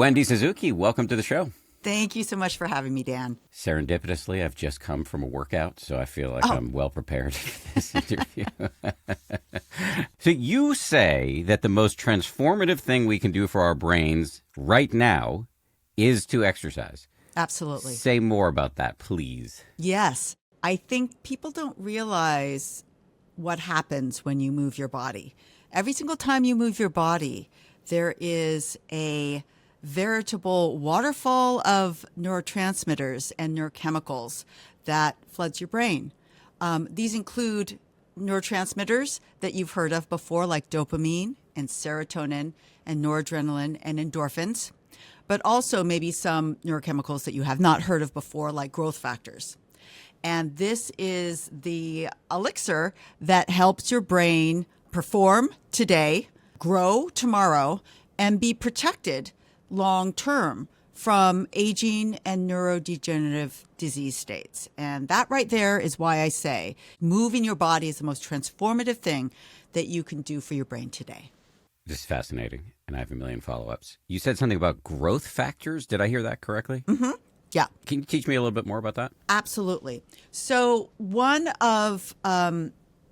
Wendy Suzuki, welcome to the show. Thank you so much for having me, Dan. Serendipitously, I've just come from a workout, so I feel like I'm well prepared for this interview. So you say that the most transformative thing we can do for our brains right now is to exercise. Absolutely. Say more about that, please. Yes. I think people don't realize what happens when you move your body. Every single time you move your body, there is a veritable waterfall of neurotransmitters and neurochemicals that floods your brain. These include neurotransmitters that you've heard of before, like dopamine and serotonin and noradrenaline and endorphins, but also maybe some neurochemicals that you have not heard of before, like growth factors. And this is the elixir that helps your brain perform today, grow tomorrow, and be protected long term from aging and neurodegenerative disease states. And that right there is why I say moving your body is the most transformative thing that you can do for your brain today. This is fascinating, and I have a million follow-ups. You said something about growth factors. Did I hear that correctly? Mm-hmm. Yeah. Can you teach me a little bit more about that? Absolutely. So one of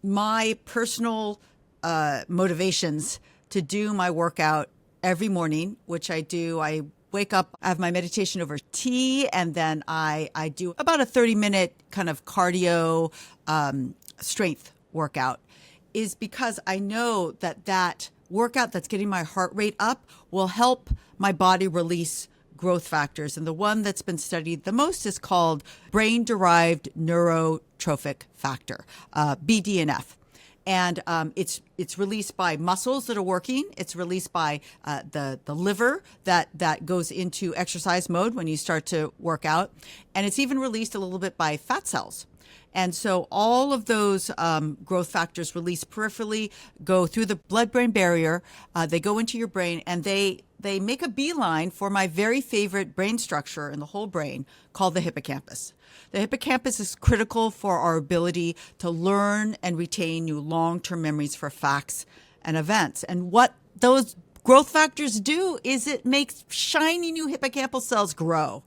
my personal motivations to do my workout every morning, which I do, I wake up, I have my meditation over tea, and then I do about a 30-minute kind of cardio strength workout, is because I know that workout that's getting my heart rate up will help my body release growth factors. And the one that's been studied the most is called brain-derived neurotrophic factor, BDNF. And it's released by muscles that are working. It's released by the liver that goes into exercise mode when you start to work out. And it's even released a little bit by fat cells. And so all of those growth factors released peripherally go through the blood-brain barrier. They go into your brain, and they make a beeline for my very favorite brain structure in the whole brain called the hippocampus. The hippocampus is critical for our ability to learn and retain new long-term memories for facts and events. And what those growth factors do is it makes shiny new hippocampal cells grow.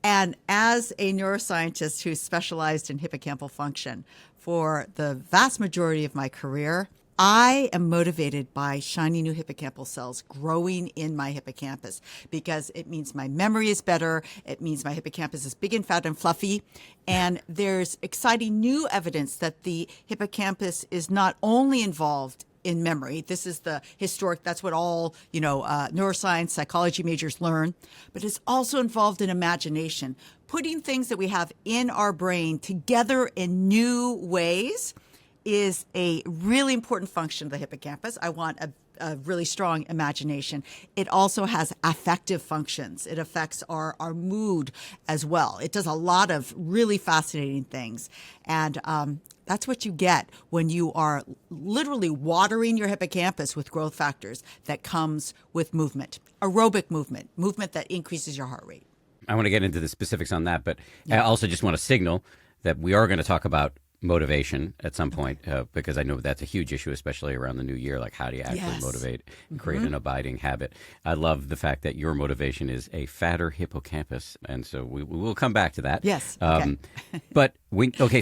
And as a neuroscientist who specialized in hippocampal function for the vast majority of my career, I am motivated by shiny new hippocampal cells growing in my hippocampus because it means my memory is better. It means my hippocampus is big and fat and fluffy. And there's exciting new evidence that the hippocampus is not only involved in memory. This is the historic, that's what all, neuroscience, psychology majors learn, but it's also involved in imagination, putting things that we have in our brain together in new ways is a really important function of the hippocampus. I want a really strong imagination. It also has affective functions. It affects our mood as well. It does a lot of really fascinating things. And that's what you get when you are literally watering your hippocampus with growth factors that comes with movement, aerobic movement that increases your heart rate. I want to get into the specifics on that, but I also just want to signal that we are going to talk about motivation at some point, because I know that's a huge issue, especially around the new year. Like, how do you actually motivate and create an abiding habit? I love the fact that your motivation is a fatter hippocampus, and so we will come back to that. Yes. Okay. But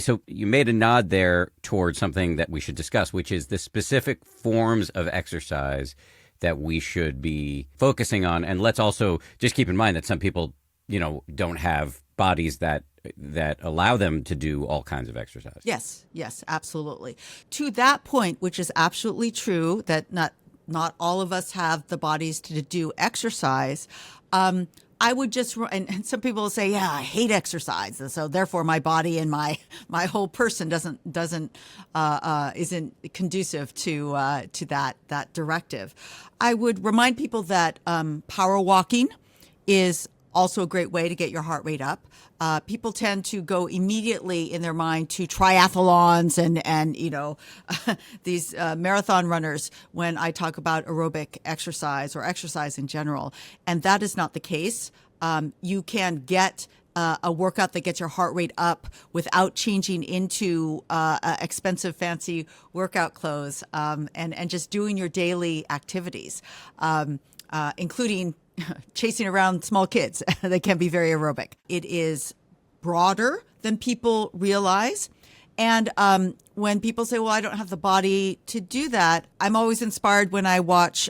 so you made a nod there towards something that we should discuss, which is the specific forms of exercise that we should be focusing on. And let's also just keep in mind that some people, don't have bodies that allow them to do all kinds of exercise. Yes, absolutely. To that point, which is absolutely true, that not all of us have the bodies to do exercise. I would just, and some people will say, yeah, I hate exercise, and so therefore my body and my whole person isn't conducive to that directive. I would remind people that power walking is also a great way to get your heart rate up. People tend to go immediately in their mind to triathlons and these marathon runners when I talk about aerobic exercise or exercise in general. And that is not the case. You can get a workout that gets your heart rate up without changing into expensive, fancy workout clothes and just doing your daily activities, including chasing around small kids. They can be very aerobic. It is broader than people realize. And when people say, well, I don't have the body to do that, I'm always inspired when I watch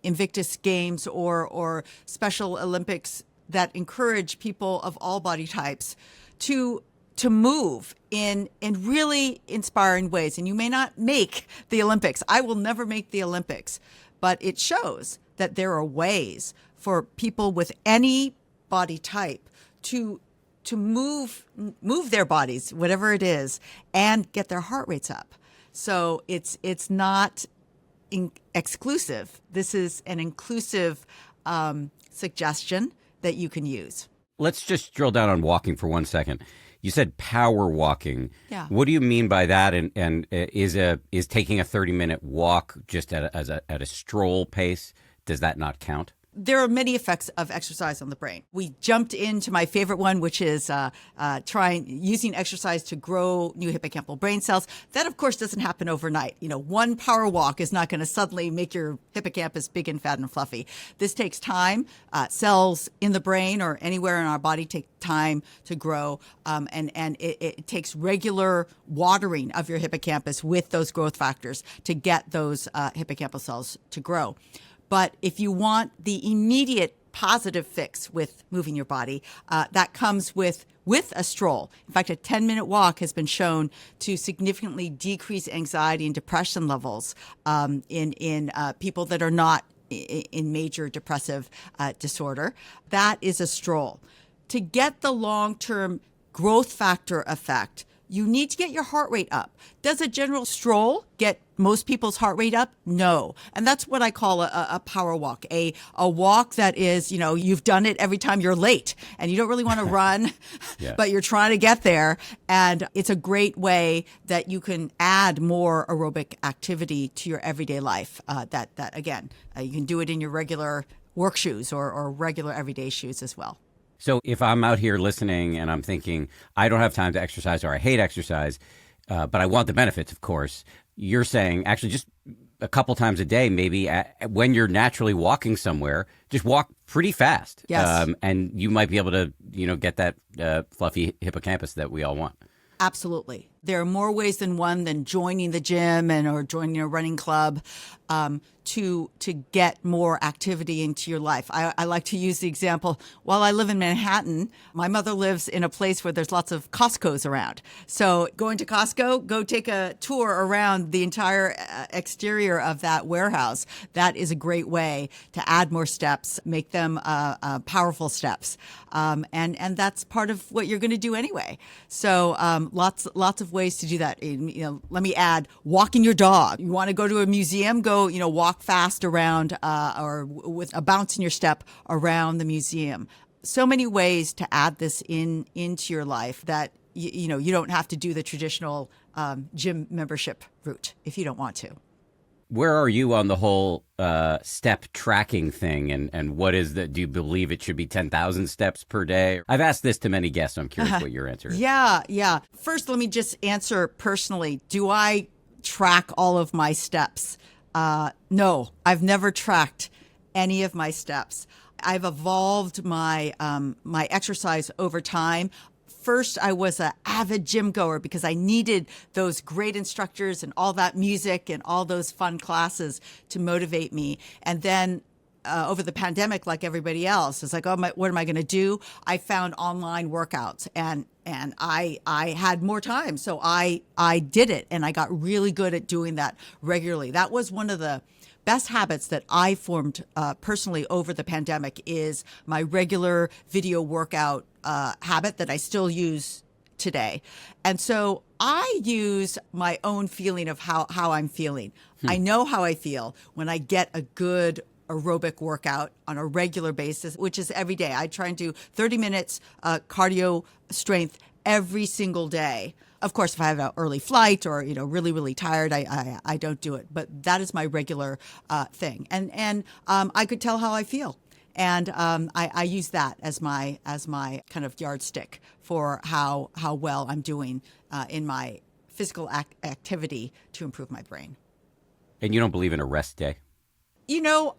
Invictus Games or Special Olympics that encourage people of all body types to move in really inspiring ways. And you may not make the Olympics. I will never make the Olympics, but it shows that there are ways for people with any body type to move their bodies, whatever it is, and get their heart rates up. So it's not exclusive. This is an inclusive suggestion that you can use. Let's just drill down on walking for 1 second. You said power walking. Yeah. What do you mean by that? And is taking a 30-minute walk just at a stroll pace? Does that not count? There are many effects of exercise on the brain. We jumped into my favorite one, which is using exercise to grow new hippocampal brain cells. That, of course, doesn't happen overnight. One power walk is not going to suddenly make your hippocampus big and fat and fluffy. This takes time. Cells in the brain or anywhere in our body take time to grow, and it takes regular watering of your hippocampus with those growth factors to get those hippocampal cells to grow. But if you want the immediate positive fix with moving your body, that comes with a stroll. In fact, a 10-minute walk has been shown to significantly decrease anxiety and depression levels in people that are not in major depressive disorder. That is a stroll. To get the long-term growth factor effect, you need to get your heart rate up. Does a general stroll get most people's heart rate up? No. And that's what I call a power walk, a walk that is, you've done it every time you're late and you don't really want to run, Yeah. but you're trying to get there. And it's a great way that you can add more aerobic activity to your everyday life. That again, you can do it in your regular work shoes or regular everyday shoes as well. So if I'm out here listening and I'm thinking, I don't have time to exercise or I hate exercise, but I want the benefits, of course, you're saying actually just a couple times a day, maybe when you're naturally walking somewhere, just walk pretty fast. Yes. And you might be able to, get that fluffy hippocampus that we all want. Absolutely. There are more ways than one than joining the gym or joining a running club to get more activity into your life. I like to use the example, while I live in Manhattan, my mother lives in a place where there's lots of Costco's around. So going to Costco, go take a tour around the entire exterior of that warehouse. That is a great way to add more steps, make them powerful steps. And that's part of what you're going to do anyway. So lots of ways to do that. Let me add walking your dog. You want to go to a museum, go, walk fast around or with a bounce in your step around the museum. So many ways to add this into your life that, you don't have to do the traditional gym membership route if you don't want to. Where are you on the whole step tracking thing? And what is do you believe it should be 10,000 steps per day? I've asked this to many guests, so I'm curious what your answer is. Yeah. First, let me just answer personally. Do I track all of my steps? No, I've never tracked any of my steps. I've evolved my my exercise over time. First, I was an avid gym goer because I needed those great instructors and all that music and all those fun classes to motivate me. And then over the pandemic, like everybody else, it's like, what am I going to do? I found online workouts and I had more time. So I did it and I got really good at doing that regularly. That was one of the best habits that I formed personally over the pandemic is my regular video workout habit that I still use today. And so I use my own feeling of how I'm feeling. I know how I feel when I get a good aerobic workout on a regular basis, which is every day. I try and do 30 minutes cardio strength every single day. Of course, if I have an early flight or, really, really tired, I don't do it. But that is my regular thing. And I could tell how I feel. And I use that as my kind of yardstick for how well I'm doing in my physical activity to improve my brain. And you don't believe in a rest day?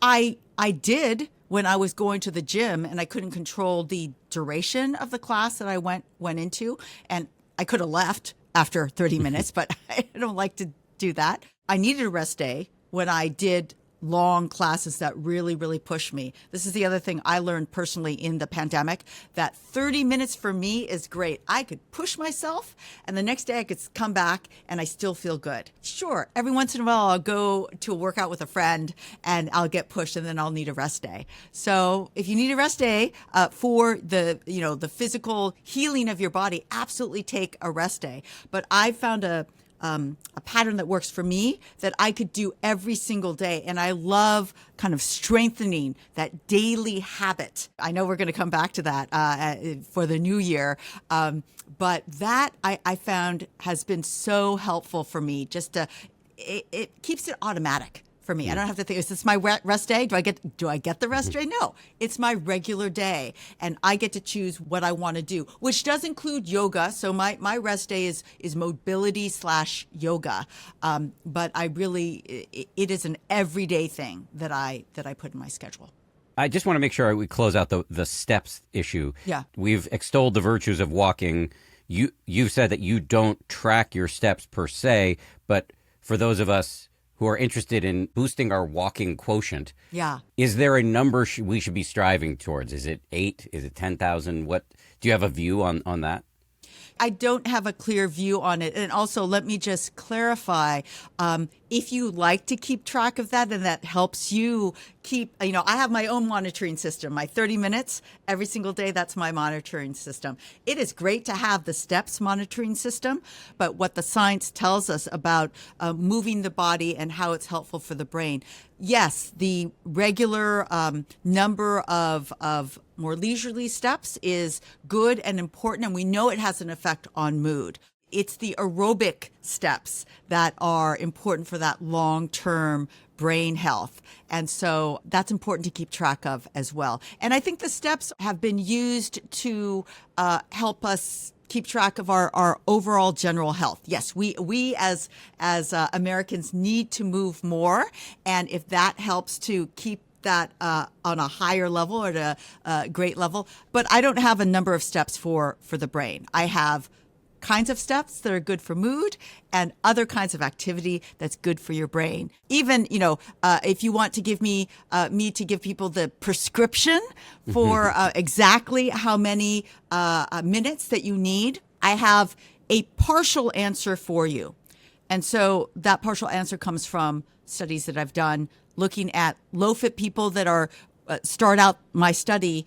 I did when I was going to the gym and I couldn't control the duration of the class that I went into, and I could have left after 30 minutes, but I don't like to do that. I needed a rest day when I did long classes that really, really push me. This is the other thing I learned personally in the pandemic, that 30 minutes for me is great. I could push myself and the next day I could come back and I still feel good. Sure, every once in a while I'll go to a workout with a friend and I'll get pushed and then I'll need a rest day. So if you need a rest day for the physical healing of your body, absolutely take a rest day. But I found a pattern that works for me that I could do every single day. And I love kind of strengthening that daily habit. I know we're going to come back to that for the new year. But that I found has been so helpful for me. It keeps it automatic for me. I don't have to think, is this my rest day? Do I get the rest day? No, it's my regular day. And I get to choose what I want to do, which does include yoga. So my rest day is mobility / yoga. But it is an everyday thing that I put in my schedule. I just want to make sure we close out the steps issue. Yeah. We've extolled the virtues of walking. You've said that you don't track your steps per se, but for those of us who are interested in boosting our walking quotient, is there a number we should be striving towards? Is it 8? Is it 10,000? What do you have a view on that? I don't have a clear view on it. And also, let me just clarify, if you like to keep track of that and that helps you keep, I have my own monitoring system, my 30 minutes every single day. That's my monitoring system. It is great to have the steps monitoring system, but what the science tells us about moving the body and how it's helpful for the brain. Yes, the regular number of more leisurely steps is good and important, and we know it has an effect on mood. It's the aerobic steps that are important for that long-term brain health. And so that's important to keep track of as well. And I think the steps have been used to help us keep track of our overall general health. Yes, we as Americans need to move more. And if that helps to keep that on a higher level or at a great level. But I don't have a number of steps for the brain. I have kinds of steps that are good for mood and other kinds of activity that's good for your brain. Even, if you want to give me to give people the prescription for exactly how many minutes that you need, I have a partial answer for you. And so that partial answer comes from studies that I've done looking at low-fit people that are start out my study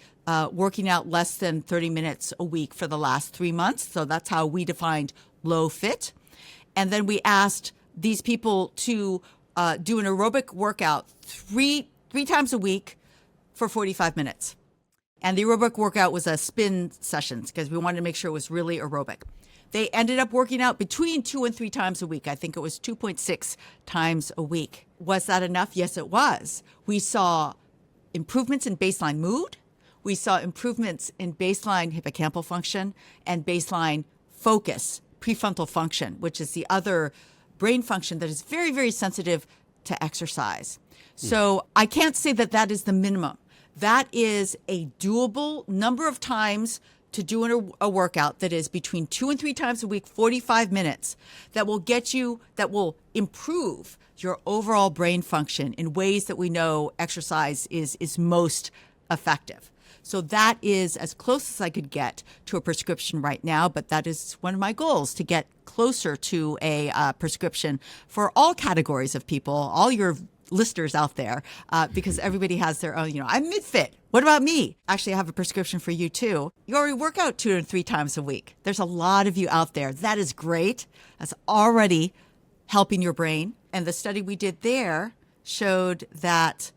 working out less than 30 minutes a week for the last 3 months. So that's how we defined low fit. And then we asked these people to do an aerobic workout three times a week for 45 minutes. And the aerobic workout was a spin sessions because we wanted to make sure it was really aerobic. They ended up working out between 2 and 3 times a week. I think it was 2.6 times a week. Was that enough? Yes, it was. We saw improvements in baseline mood. We saw improvements in baseline hippocampal function and baseline focus, prefrontal function, which is the other brain function that is very, very sensitive to exercise. So I can't say that that is the minimum. That is a doable number of times to do a workout that is between 2 and 3 times a week, 45 minutes, that will improve your overall brain function in ways that we know exercise is most effective. So that is as close as I could get to a prescription right now, but that is one of my goals, to get closer to a prescription for all categories of people, all your listeners out there, because everybody has their own, I'm mid-fit. What about me? Actually, I have a prescription for you too. You already work out 2 and 3 times a week. There's a lot of you out there. That is great. That's already helping your brain. And the study we did there showed that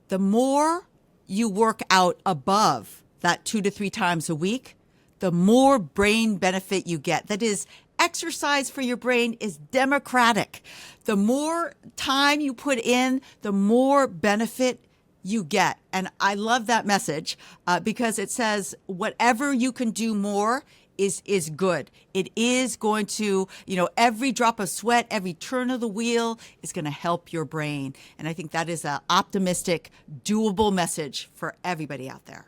the more you work out above that 2 to 3 times a week, the more brain benefit you get. That is, exercise for your brain is democratic. The more time you put in, the more benefit you get. And I love that message because it says whatever you can do more is good. It is going to, every drop of sweat, every turn of the wheel is going to help your brain. And I think that is an optimistic, doable message for everybody out there.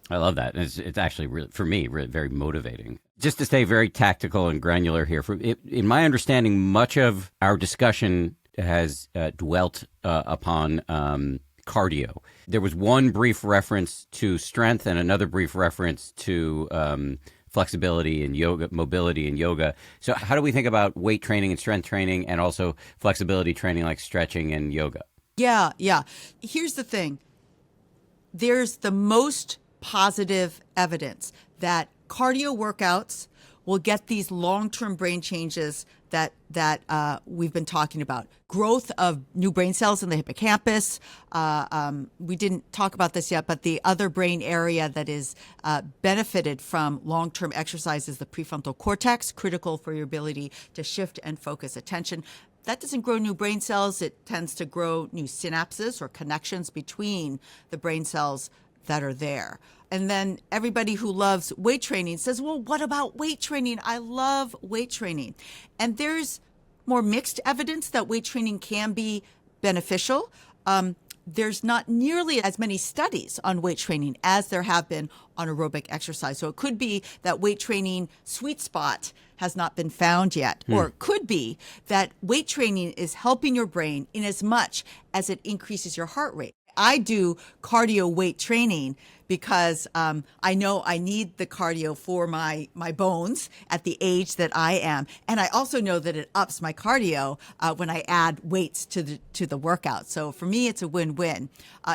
I love that. It's actually, really, for me, really very motivating. Just to stay very tactical and granular here, in my understanding, much of our discussion has dwelt upon cardio. There was one brief reference to strength and another brief reference to flexibility and yoga, mobility and yoga. So how do we think about weight training and strength training and also flexibility training like stretching and yoga? Yeah. Here's the thing. There's the most positive evidence that cardio workouts will get these long-term brain changes that we've been talking about. Growth of new brain cells in the hippocampus. We didn't talk about this yet, but the other brain area that is benefited from long-term exercise is the prefrontal cortex, critical for your ability to shift and focus attention. That doesn't grow new brain cells. It tends to grow new synapses or connections between the brain cells that are there. And then everybody who loves weight training says, well, what about weight training? I love weight training. And there's more mixed evidence that weight training can be beneficial. There's not nearly as many studies on weight training as there have been on aerobic exercise. So it could be that weight training sweet spot has not been found yet. Or it could be that weight training is helping your brain in as much as it increases your heart rate. I do cardio weight training because I know I need the cardio for my bones at the age that I am. And I also know that it ups my cardio when I add weights to the workout. So for me, it's a win-win.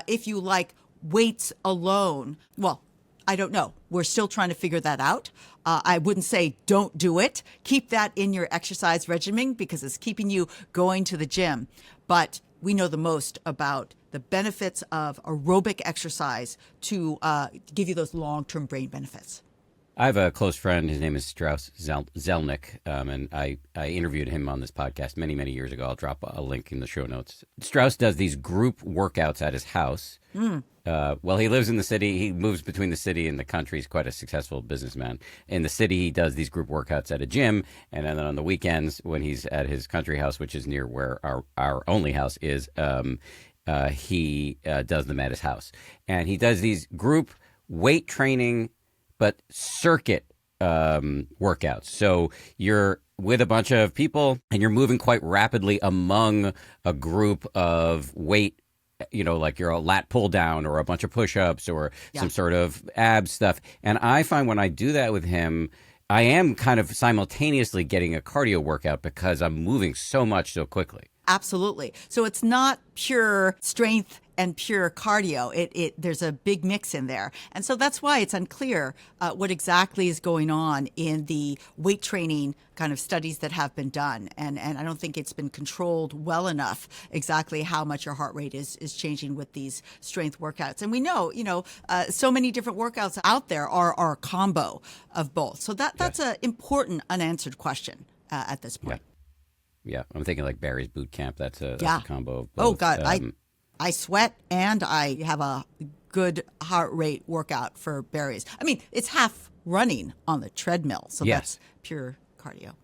If you like weights alone, well, I don't know. We're still trying to figure that out. I wouldn't say don't do it. Keep that in your exercise regimen because it's keeping you going to the gym. But we know the most about the benefits of aerobic exercise to give you those long-term brain benefits. I have a close friend. His name is Strauss Zelnick, and I interviewed him on this podcast many, many years ago. I'll drop a link in the show notes. Strauss does these group workouts at his house. Well, he lives in the city. He moves between the city and the country. He's quite a successful businessman. In the city, he does these group workouts at a gym. And then on the weekends, when he's at his country house, which is near where our only house is, he does them at his house. And he does these group weight training, but circuit workouts. So you're with a bunch of people and you're moving quite rapidly among a group of weight, like you're a lat pull down or a bunch of push-ups or some sort of ab stuff. And I find when I do that with him, I am kind of simultaneously getting a cardio workout because I'm moving so much so quickly. Absolutely. So it's not pure strength and pure cardio. There's a big mix in there. And so that's why it's unclear what exactly is going on in the weight training kind of studies that have been done. And I don't think it's been controlled well enough exactly how much your heart rate is changing with these strength workouts. And we know, so many different workouts out there are a combo of both. So that's an important unanswered question at this point. Yeah, I'm thinking like Barry's boot camp. That's a combo of both. Oh, God. I sweat and I have a good heart rate workout for Barry's. I mean, it's half running on the treadmill. So that's pure cardio.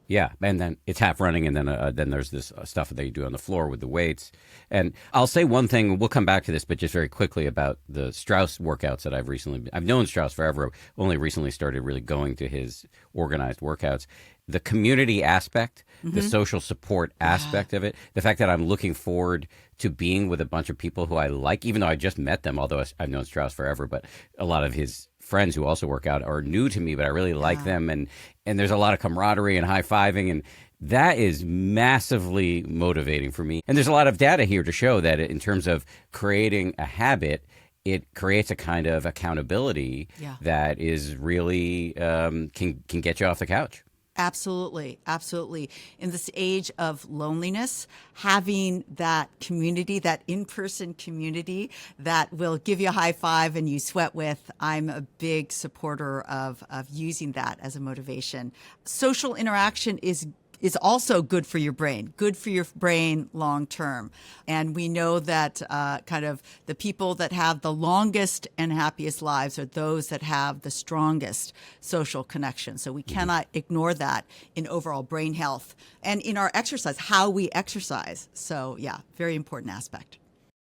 Yeah, and then it's half running, and then there's this stuff that you do on the floor with the weights. And I'll say one thing, we'll come back to this, but just very quickly about the Strauss workouts that I've known Strauss forever, only recently started really going to his organized workouts. The community aspect, the social support aspect of it, the fact that I'm looking forward to being with a bunch of people who I like, even though I just met them, although I've known Strauss forever, but a lot of his friends who also work out are new to me, but I really like them. And there's a lot of camaraderie and high-fiving, and that is massively motivating for me. And there's a lot of data here to show that in terms of creating a habit, it creates a kind of accountability that is really can get you off the couch. Absolutely. Absolutely. In this age of loneliness, having that community, that in-person community that will give you a high five and you sweat with, I'm a big supporter of using that as a motivation. Social interaction is is also good for your brain long term. And we know that kind of the people that have the longest and happiest lives are those that have the strongest social connection. So we cannot ignore that in overall brain health and in our exercise, how we exercise. So yeah, very important aspect.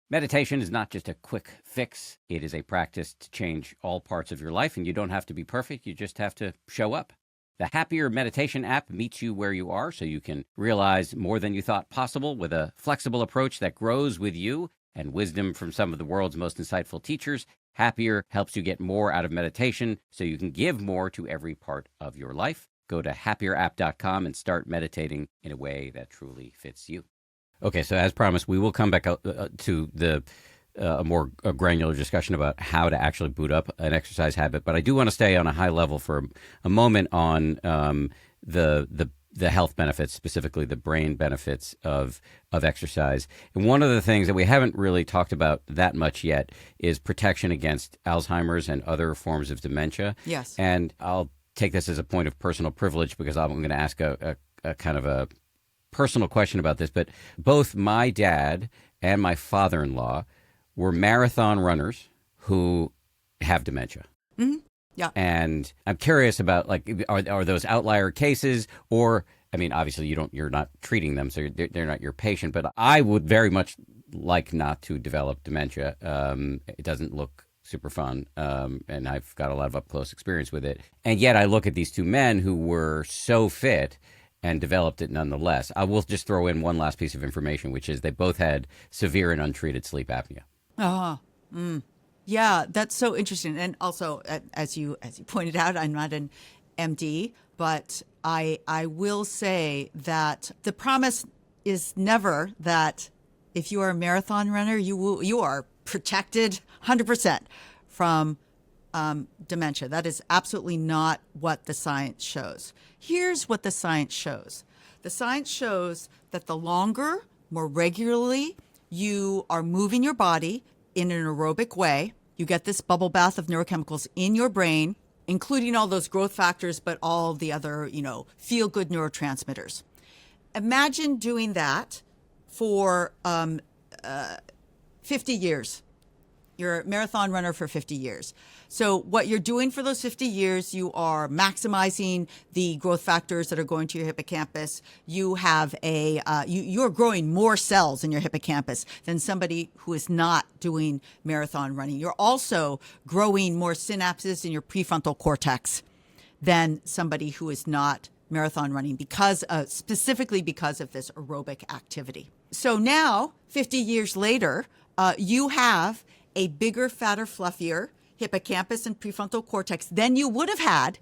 Meditation is not just a quick fix. It is a practice to change all parts of your life, and you don't have to be perfect. You just have to show up. The Happier Meditation app meets you where you are so you can realize more than you thought possible with a flexible approach that grows with you and wisdom from some of the world's most insightful teachers. Happier helps you get more out of meditation so you can give more to every part of your life. Go to happierapp.com and start meditating in a way that truly fits you. Okay, so as promised, we will come back to the a more granular discussion about how to actually boot up an exercise habit. But I do want to stay on a high level for a moment on the health benefits, specifically the brain benefits of exercise. And one of the things that we haven't really talked about that much yet is protection against Alzheimer's and other forms of dementia. Yes. And I'll take this as a point of personal privilege because I'm going to ask a kind of a personal question about this. But both my dad and my father-in-law were marathon runners who have dementia. Mm-hmm. Yeah. And I'm curious about, like, are those outlier cases, or, I mean, obviously you're not treating them, so they're not your patient, but I would very much like not to develop dementia. It doesn't look super fun, and I've got a lot of up-close experience with it. And yet I look at these two men who were so fit and developed it nonetheless. I will just throw in one last piece of information, which is they both had severe and untreated sleep apnea. Yeah, that's so interesting. And also, as you pointed out, I'm not an MD, but I will say that the promise is never that if you are a marathon runner, you are protected 100% from dementia. That is absolutely not what the science shows. Here's what the science shows. The science shows that the longer, more regularly you are moving your body in an aerobic way, you get this bubble bath of neurochemicals in your brain, including all those growth factors, but all the other, feel-good neurotransmitters. Imagine doing that for 50 years. You're a marathon runner for 50 years. So what you're doing for those 50 years, you are maximizing the growth factors that are going to your hippocampus. You have you're growing more cells in your hippocampus than somebody who is not doing marathon running. You're also growing more synapses in your prefrontal cortex than somebody who is not marathon running specifically because of this aerobic activity. So now, 50 years later, you have a bigger, fatter, fluffier hippocampus and prefrontal cortex than you would have had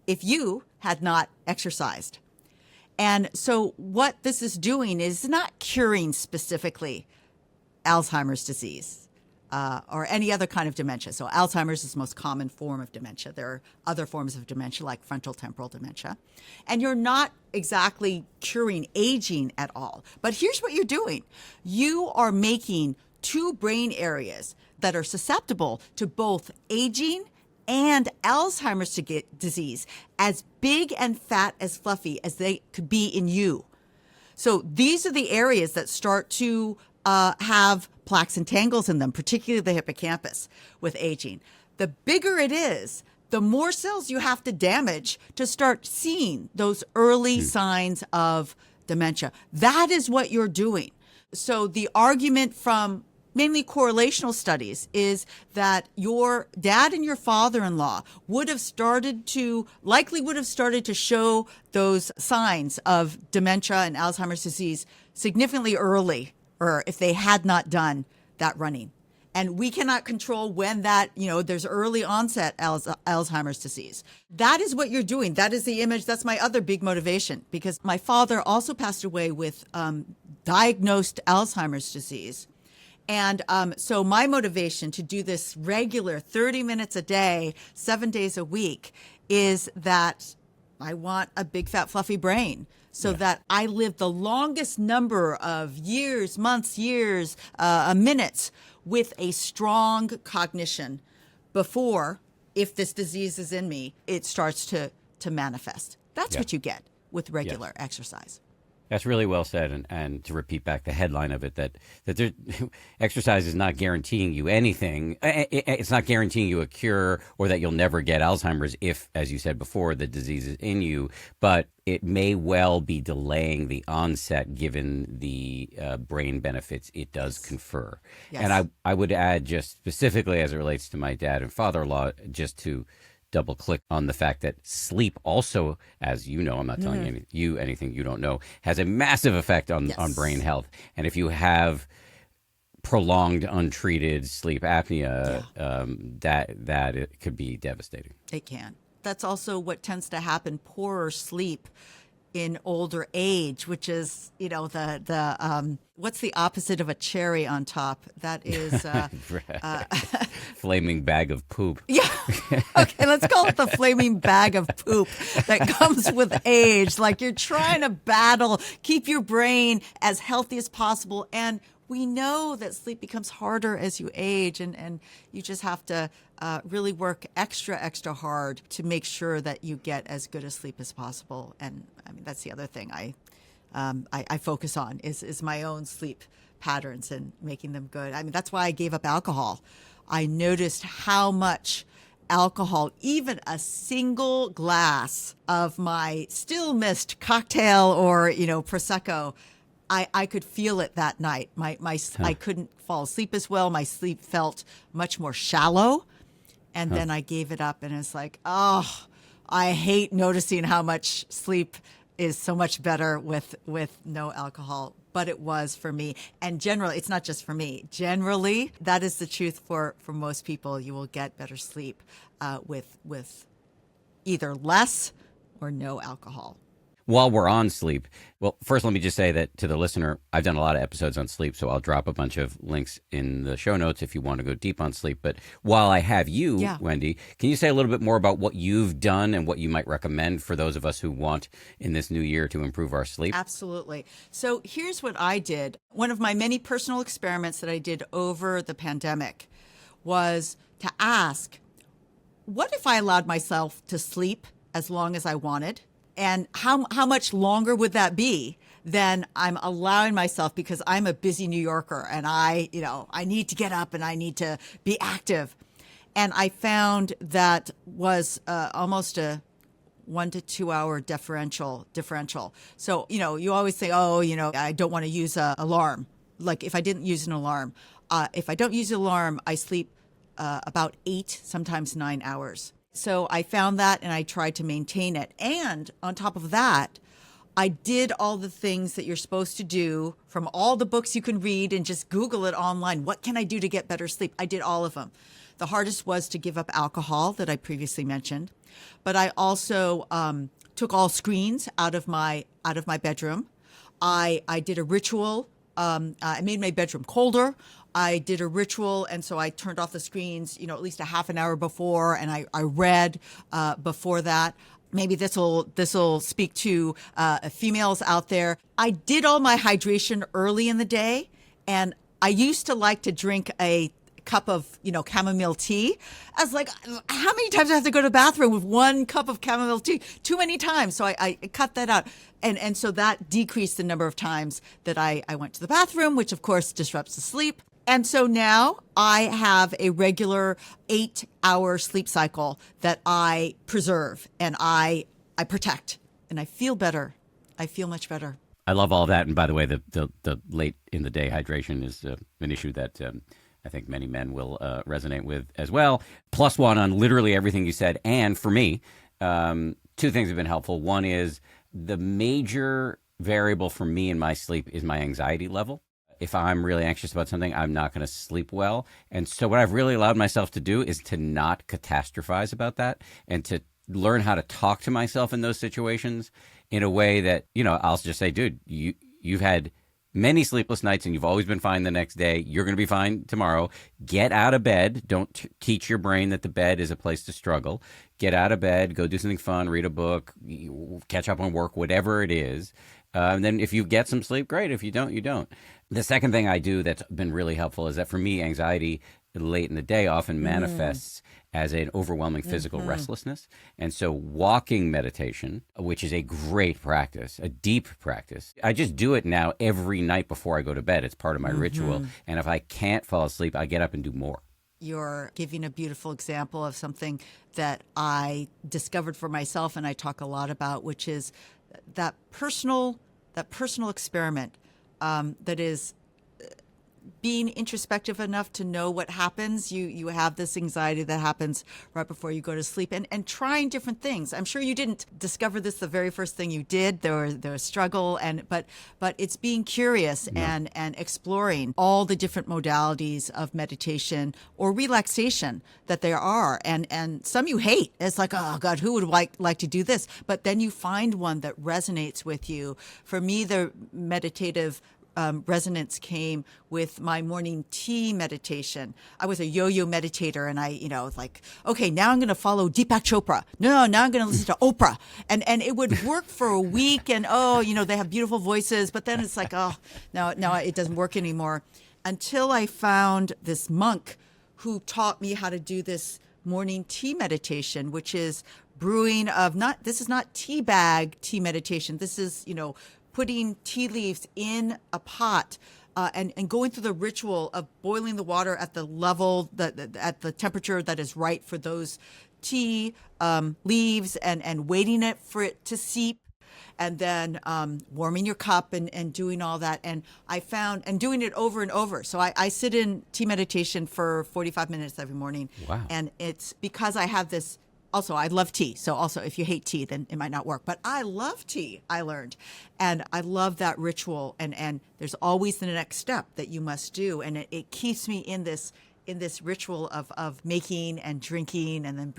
if you had not exercised. And so what this is doing is not curing specifically Alzheimer's disease or any other kind of dementia. So Alzheimer's is the most common form of dementia. There are other forms of dementia like frontal temporal dementia. And you're not exactly curing aging at all. But here's what you're doing. You are making two brain areas that are susceptible to both aging and Alzheimer's disease as big and fat as fluffy as they could be in you. So these are the areas that start to have plaques and tangles in them, particularly the hippocampus with aging. The bigger it is, the more cells you have to damage to start seeing those early signs of dementia. That is what you're doing. So the argument from mainly correlational studies is that your dad and your father-in-law would have started to show those signs of dementia and Alzheimer's disease significantly early, or if they had not done that running. And we cannot control when that, there's early onset Alzheimer's disease. That is what you're doing. That is the image. That's my other big motivation, because my father also passed away with diagnosed Alzheimer's disease. And so my motivation to do this regular 30 minutes a day, 7 days a week, is that I want a big, fat, fluffy brain so that I live the longest number of years, months, minutes with a strong cognition before, if this disease is in me, it starts to manifest. That's what you get with regular exercise. That's really well said. And to repeat back the headline of it, that there, exercise is not guaranteeing you anything. It's not guaranteeing you a cure or that you'll never get Alzheimer's if, as you said before, the disease is in you. But it may well be delaying the onset given the brain benefits it does confer. Yes. And I would add, just specifically as it relates to my dad and father-in-law, just to double click on the fact that sleep also, as you know, I'm not telling you anything you don't know, has a massive effect on brain health. And if you have prolonged untreated sleep apnea, that it could be devastating. It can. That's also what tends to happen, poorer sleep in older age, which is, the what's the opposite of a cherry on top? That is flaming bag of poop. Yeah. Okay, let's call it the flaming bag of poop that comes with age. Like you're trying to keep your brain as healthy as possible. And we know that sleep becomes harder as you age, and you just have to really work extra hard to make sure that you get as good a sleep as possible. And I mean, that's the other thing I focus on is my own sleep patterns and making them good. I mean, that's why I gave up alcohol. I noticed how much alcohol, even a single glass of my still missed cocktail or, Prosecco, I could feel it that night. I couldn't fall asleep as well. My sleep felt much more shallow. And then I gave it up, and it's like, oh, I hate noticing how much sleep is so much better with no alcohol. But it was for me. And generally, it's not just for me. Generally, that is the truth for most people. You will get better sleep with either less or no alcohol. While we're on sleep, well, first let me just say that to the listener, I've done a lot of episodes on sleep, so I'll drop a bunch of links in the show notes if you want to go deep on sleep. But while I have you, Wendy, can you say a little bit more about what you've done and what you might recommend for those of us who want in this new year to improve our sleep? Absolutely. So here's what I did. One of my many personal experiments that I did over the pandemic was to ask, what if I allowed myself to sleep as long as I wanted? And how much longer would that be than I'm allowing myself, because I'm a busy New Yorker and I need to get up and I need to be active. And I found that was almost a 1 to 2 hour differential. So, you always say, I don't want to use an alarm. Like if I didn't use an alarm, if I don't use an alarm, I sleep about 8, sometimes 9 hours. So I found that and I tried to maintain it. And on top of that, I did all the things that you're supposed to do from all the books you can read and just Google it online. What can I do to get better sleep? I did all of them. The hardest was to give up alcohol that I previously mentioned. But I also took all screens out of my bedroom. I did a ritual. I made my bedroom colder. I did a ritual, and so I turned off the screens, at least a half an hour before, and I read before that. Maybe this will speak to females out there. I did all my hydration early in the day, and I used to like to drink a cup of chamomile tea. I was like, how many times do I have to go to the bathroom with 1 cup of chamomile tea? Too many times. So I cut that out. And so that decreased the number of times that I went to the bathroom, which of course disrupts the sleep. And so now I have a regular 8-hour sleep cycle that I preserve and I protect, and I feel better. I feel much better. I love all that. And by the way, the late in the day hydration is an issue that I think many men will resonate with as well. +1 on literally everything you said. And for me, 2 things have been helpful. One is the major variable for me in my sleep is my anxiety level. If I'm really anxious about something, I'm not going to sleep well. And so what I've really allowed myself to do is to not catastrophize about that and to learn how to talk to myself in those situations in a way that, I'll just say, dude, you've had many sleepless nights and you've always been fine the next day. You're going to be fine tomorrow. Get out of bed. Don't teach your brain that the bed is a place to struggle. Get out of bed, go do something fun, read a book, catch up on work, whatever it is. And then if you get some sleep, great. If you don't, you don't. The second thing I do that's been really helpful is that for me, anxiety late in the day often manifests as an overwhelming physical restlessness. And so walking meditation, which is a great practice, a deep practice, I just do it now every night before I go to bed. It's part of my ritual. And if I can't fall asleep, I get up and do more. You're giving a beautiful example of something that I discovered for myself and I talk a lot about, which is that personal experiment that is being introspective enough to know what happens. You have this anxiety that happens right before you go to sleep, and trying different things. I'm sure you didn't discover this the very first thing you did. There was struggle, but it's being curious and exploring all the different modalities of meditation or relaxation that there are. And some you hate. It's like, oh God, who would like to do this? But then you find one that resonates with you. For me, the meditative resonance came with my morning tea meditation. I was a yo-yo meditator, and I was like, okay, now I'm going to follow Deepak Chopra. No, now I'm going to listen to Oprah. And it would work for a week, and they have beautiful voices, but then it's like, oh, no, it doesn't work anymore. Until I found this monk who taught me how to do this morning tea meditation, which is brewing of this is not tea bag tea meditation. This is, putting tea leaves in a pot and going through the ritual of boiling the water at the level, at the temperature that is right for those tea leaves and waiting for it to seep. And then warming your cup and doing all that. And I found, and doing it over and over. So I sit in tea meditation for 45 minutes every morning. Wow. And it's because I have this. Also, I love tea. So also, if you hate tea, then it might not work. But I love tea, I learned. And I love that ritual. And there's always the next step that you must do. And it keeps me in this ritual of making and drinking and then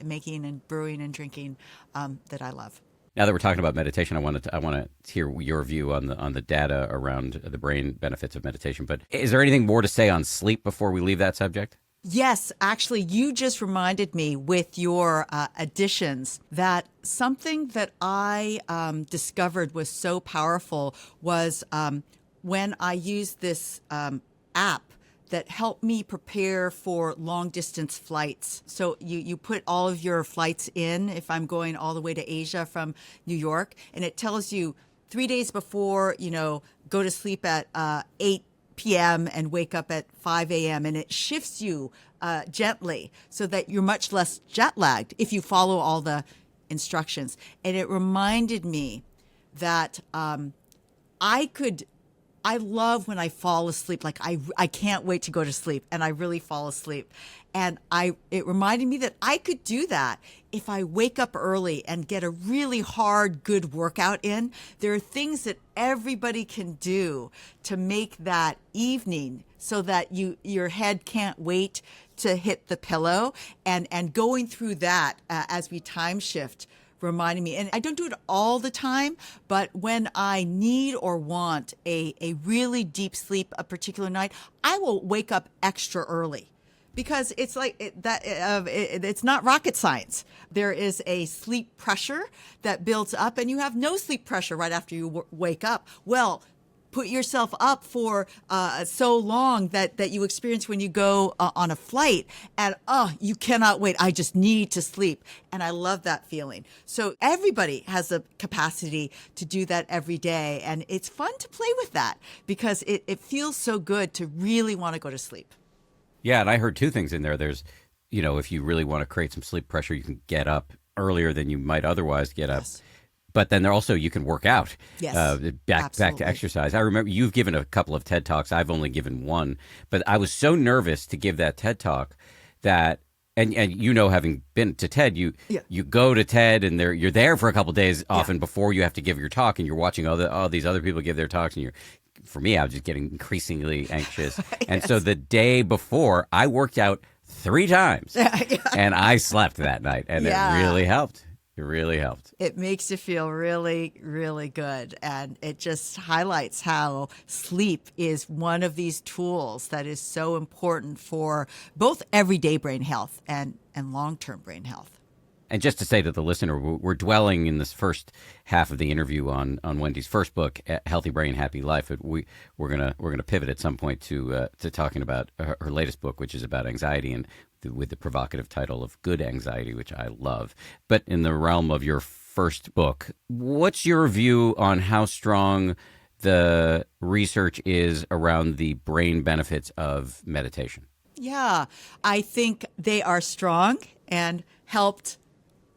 making and brewing and drinking that I love. Now that we're talking about meditation, I want to hear your view on the data around the brain benefits of meditation. But is there anything more to say on sleep before we leave that subject? Yes, actually, you just reminded me with your additions that something that I discovered was so powerful was when I used this app that helped me prepare for long distance flights. So you put all of your flights in, if I'm going all the way to Asia from New York, and it tells you 3 days before, go to sleep at 8 p.m. and wake up at 5 a.m. and it shifts you gently so that you're much less jet lagged if you follow all the instructions. And it reminded me that I love when I fall asleep. Like I can't wait to go to sleep, and I really fall asleep. And it reminded me that I could do that if I wake up early and get a really hard, good workout in. There are things that everybody can do to make that evening so that your head can't wait to hit the pillow. And going through that as we time shift reminding me, and I don't do it all the time, but when I need or want a really deep sleep a particular night, I will wake up extra early. Because it's like it's not rocket science. There is a sleep pressure that builds up, and you have no sleep pressure right after you wake up. Well, put yourself up for so long that you experience when you go on a flight, and you cannot wait. I just need to sleep, and I love that feeling. So everybody has the capacity to do that every day, and it's fun to play with that because it feels so good to really want to go to sleep. Yeah, and I heard two things in there. There's, if you really want to create some sleep pressure, you can get up earlier than you might otherwise get up. Yes. But then there also, you can work out. Yes, back to exercise. I remember you've given a couple of TED Talks. I've only given one. But I was so nervous to give that TED Talk that, and having been to TED, you go to TED and you're there for a couple of days often before you have to give your talk, and you're watching all these other people give their talks, and for me, I was just getting increasingly anxious. And so the day before, I worked out 3 times, and I slept that night, and it really helped. It really helped. It makes you feel really, really good. And it just highlights how sleep is one of these tools that is so important for both everyday brain health and long-term brain health. And just to say to the listener, we're dwelling in this first half of the interview on Wendy's first book, Healthy Brain, Happy Life. We're gonna pivot at some point to talking about her latest book, which is about anxiety, and with the provocative title of Good Anxiety, which I love. But in the realm of your first book, what's your view on how strong the research is around the brain benefits of meditation? Yeah, I think they are strong and helped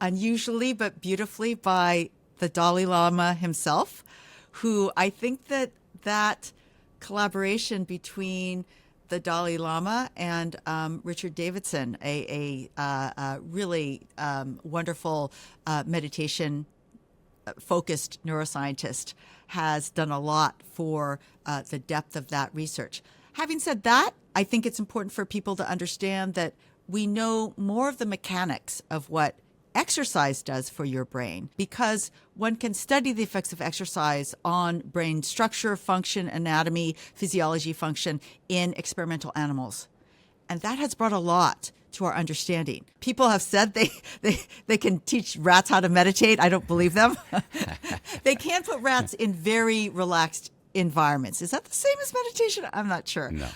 unusually but beautifully by the Dalai Lama himself, who I think that collaboration between the Dalai Lama and Richard Davidson, a really wonderful meditation focused neuroscientist, has done a lot for the depth of that research. Having said that, I think it's important for people to understand that we know more of the mechanics of what exercise does for your brain, because one can study the effects of exercise on brain structure, function, anatomy, physiology, function in experimental animals. And that has brought a lot to our understanding. People have said they can teach rats how to meditate. I don't believe them. They can put rats in very relaxed environments. Is that the same as meditation? I'm not sure. No.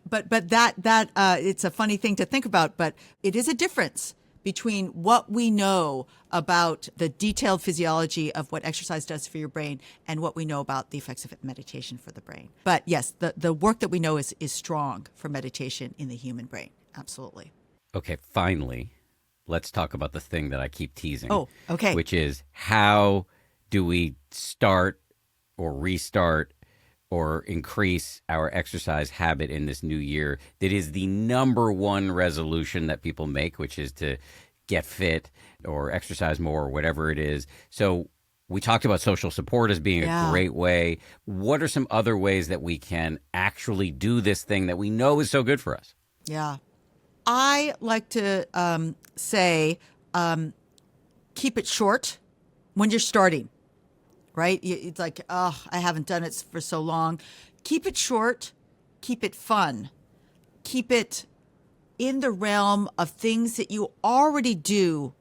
But that it's a funny thing to think about, but it is a difference between what we know about the detailed physiology of what exercise does for your brain and what we know about the effects of meditation for the brain. But yes, the work that we know is strong for meditation in the human brain. Absolutely. Okay, finally, let's talk about the thing that I keep teasing. Oh, okay. Which is, how do we start or restart or increase our exercise habit in this new year? That is the number one resolution that people make, which is to get fit or exercise more or whatever it is. So we talked about social support as being a great way. What are some other ways that we can actually do this thing that we know is so good for us? Yeah. I like to say, keep it short when you're starting, right? It's like, oh, I haven't done it for so long. Keep it short, keep it fun, keep it in the realm of things that you already do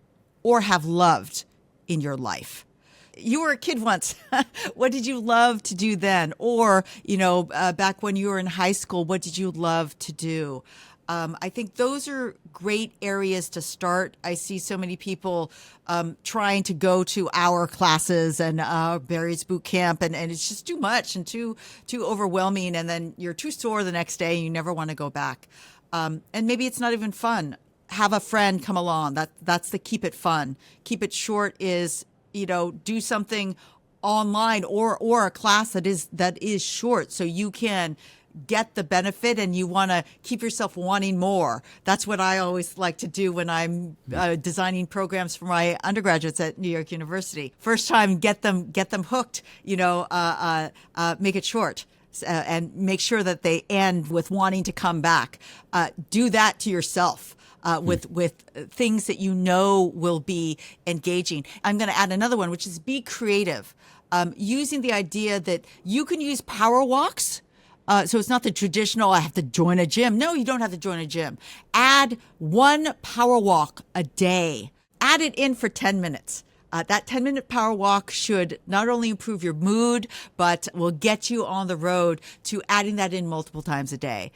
or have loved in your life. You were a kid once. What did you love to do then? Or, back when you were in high school, what did you love to do? I think those are great areas to start. I see so many people trying to go to our classes and Barry's boot camp, and it's just too much and too overwhelming. And then you're too sore the next day and you never want to go back. And maybe it's not even fun. Have a friend come along. That's the keep it fun. Keep it short is, do something online or a class that is short, so you can get the benefit and you want to keep yourself wanting more. That's what I always like to do when I'm designing programs for my undergraduates at New York University. First time, get them hooked, make it short. And make sure that they end with wanting to come back. Do that to yourself with things that you know will be engaging. I'm going to add another one, which is be creative. Using the idea that you can use power walks. So it's not the traditional, I have to join a gym. No, you don't have to join a gym. Add one power walk a day. Add it in for 10 minutes. That 10-minute power walk should not only improve your mood, but will get you on the road to adding that in multiple times a day.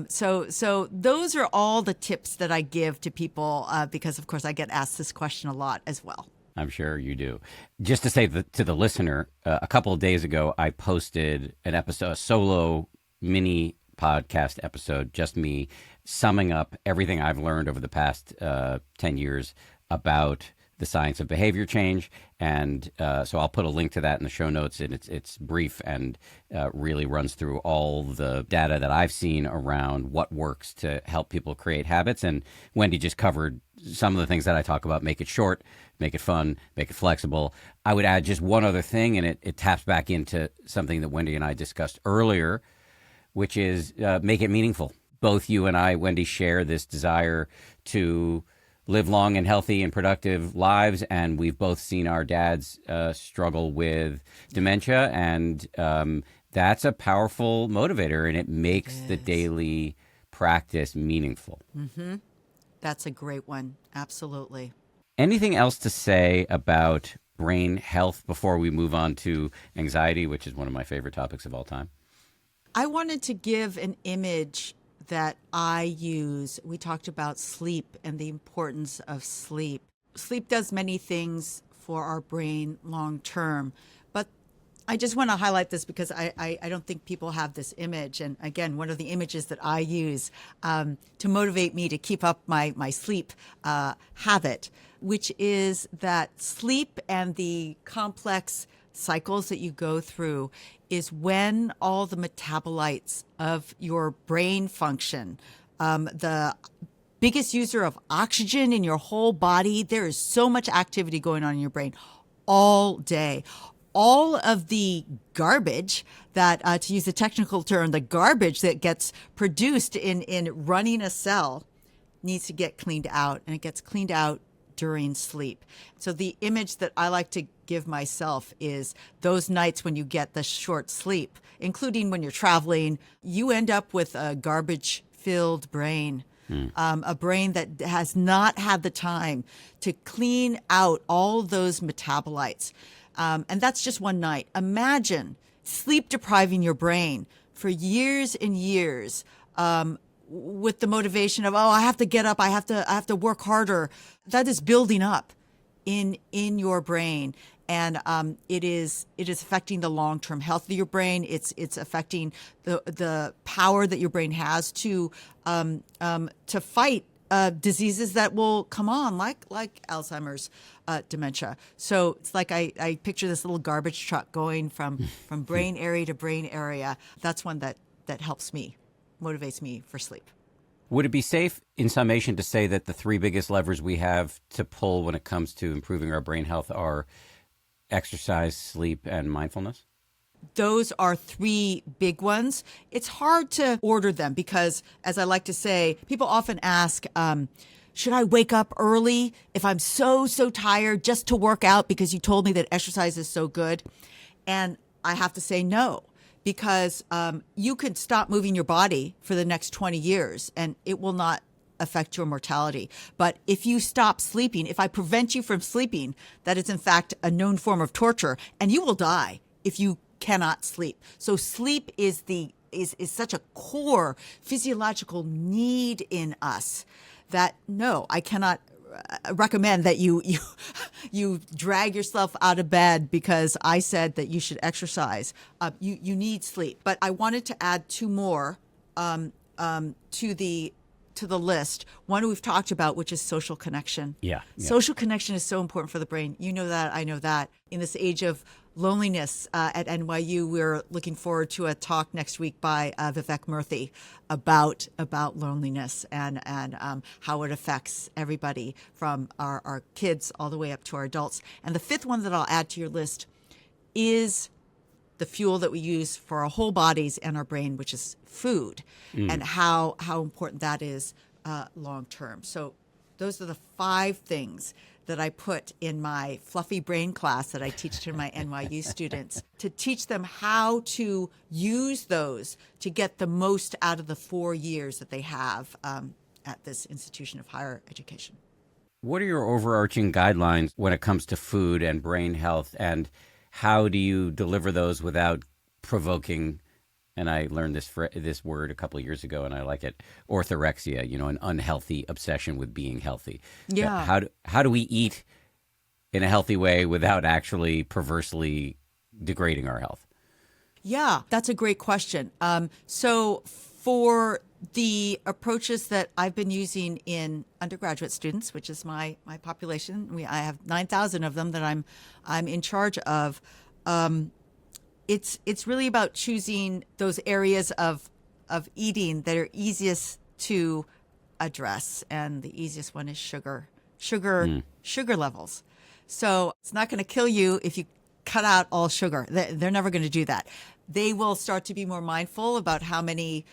So those are all the tips that I give to people because, of course, I get asked this question a lot as well. I'm sure you do. Just to say to the listener, a couple of days ago, I posted an episode, a solo mini podcast episode, just me summing up everything I've learned over the past 10 years about the science of behavior change. And so I'll put a link to that in the show notes. And it's brief and really runs through all the data that I've seen around what works to help people create habits. And Wendy just covered some of the things that I talk about. Make it short, make it fun, make it flexible. I would add just one other thing, and it taps back into something that Wendy and I discussed earlier, which is make it meaningful. Both you and I, Wendy, share this desire to live long and healthy and productive lives, and we've both seen our dads struggle with dementia, and that's a powerful motivator, and it makes the daily practice meaningful. Mm-hmm. That's a great one. Absolutely. Anything else to say about brain health before we move on to anxiety, which is one of my favorite topics of all time? I wanted to give an image that I use, we talked about sleep and the importance of sleep. Sleep does many things for our brain long term, but I just want to highlight this because I don't think people have this image. And again, one of the images that I use to motivate me to keep up my sleep habit, which is that sleep and the complex cycles that you go through is when all the metabolites of your brain function. The biggest user of oxygen in your whole body, there is so much activity going on in your brain all day. All of the garbage that, to use the technical term, the garbage that gets produced in running a cell needs to get cleaned out, and it gets cleaned out during sleep. So the image that I like to give myself is those nights when you get the short sleep, including when you're traveling, you end up with a garbage-filled brain. A brain that has not had the time to clean out all those metabolites. And that's just one night. Imagine sleep depriving your brain for years and years with the motivation of, oh, I have to get up, I have to work harder. That is building up in your brain. And it is affecting the long-term health of your brain. It's affecting the power that your brain has to fight diseases that will come on, like Alzheimer's, dementia. So it's like I picture this little garbage truck going from brain area to brain area. That's one that helps me, motivates me for sleep. Would it be safe, in summation, to say that the three biggest levers we have to pull when it comes to improving our brain health are exercise, sleep, and mindfulness? Those are three big ones. It's hard to order them because, as I like to say, people often ask, should I wake up early if I'm so tired just to work out because you told me that exercise is so good? And I have to say no, because you could stop moving your body for the next 20 years and it will not affect your mortality. But if you stop sleeping, if I prevent you from sleeping, that is in fact a known form of torture, and you will die if you cannot sleep. So sleep is such a core physiological need in us that no, I cannot recommend that you drag yourself out of bed because I said that you should exercise. You need sleep. But I wanted to add two more to the list. One we've talked about, which is social connection. Yeah. Social connection is so important for the brain. You know that, I know that. In this age of loneliness at NYU, we're looking forward to a talk next week by Vivek Murthy about loneliness and how it affects everybody from our kids all the way up to our adults. And the fifth one that I'll add to your list is the fuel that we use for our whole bodies and our brain, which is food, and how important that is long term. So those are the 5 things that I put in my fluffy brain class that I teach to my NYU students to teach them how to use those to get the most out of the 4 years that they have at this institution of higher education. What are your overarching guidelines when it comes to food and brain health, and how do you deliver those without provoking, and I learned this word a couple of years ago and I like it, orthorexia, an unhealthy obsession with being healthy. Yeah. How do we eat in a healthy way without actually perversely degrading our health? Yeah, that's a great question. So for the approaches that I've been using in undergraduate students, which is my population, I have 9,000 of them that I'm in charge of. It's really about choosing those areas of eating that are easiest to address, and the easiest one is sugar levels. So it's not going to kill you if you cut out all sugar. They're never going to do that. They will start to be more mindful about how many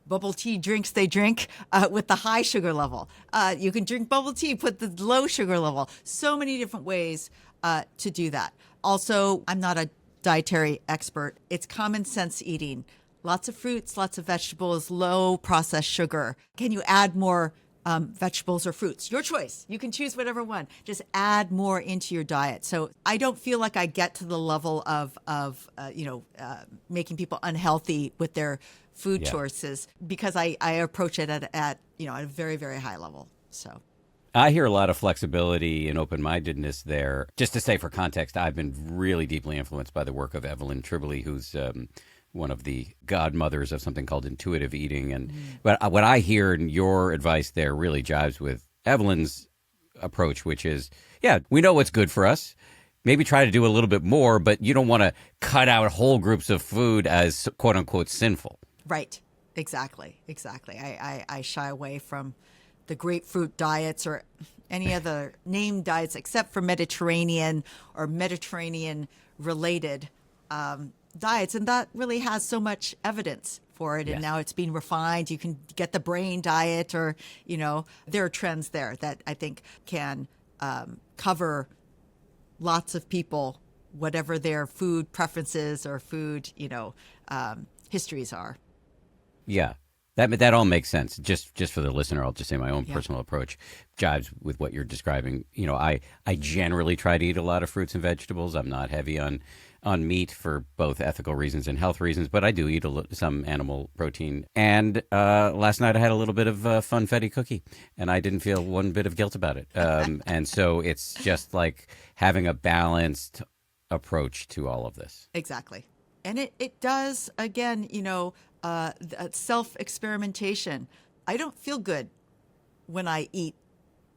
bubble tea drinks they drink with the high sugar level. You can drink bubble tea, put the low sugar level. So many different ways to do that. Also, I'm not a dietary expert. It's common sense eating. Lots of fruits, lots of vegetables, low processed sugar. Can you add more vegetables or fruits. Your choice. You can choose whatever one. Just add more into your diet. So I don't feel like I get to the level of making people unhealthy with their food choices, because I approach it at a very, very high level. So I hear a lot of flexibility and open-mindedness there. Just to say, for context, I've been really deeply influenced by the work of Evelyn Tribole, who's one of the godmothers of something called intuitive eating. And but what I hear in your advice there really jives with Evelyn's approach, which is, we know what's good for us. Maybe try to do a little bit more, but you don't want to cut out whole groups of food as quote unquote sinful. Right. Exactly. I shy away from the grapefruit diets or any other named diets except for Mediterranean or Mediterranean related diets. And that really has so much evidence for it. And now it's being refined. You can get the brain diet, or, there are trends there that I think can cover lots of people, whatever their food preferences or food, histories are. Yeah. That all makes sense. Just for the listener, I'll just say my own personal approach jives with what you're describing. I generally try to eat a lot of fruits and vegetables. I'm not heavy on meat for both ethical reasons and health reasons, but I do eat some animal protein. And last night I had a little bit of funfetti cookie, and I didn't feel one bit of guilt about it. And so it's just like having a balanced approach to all of this. Exactly. And it does, again, self-experimentation. I don't feel good when I eat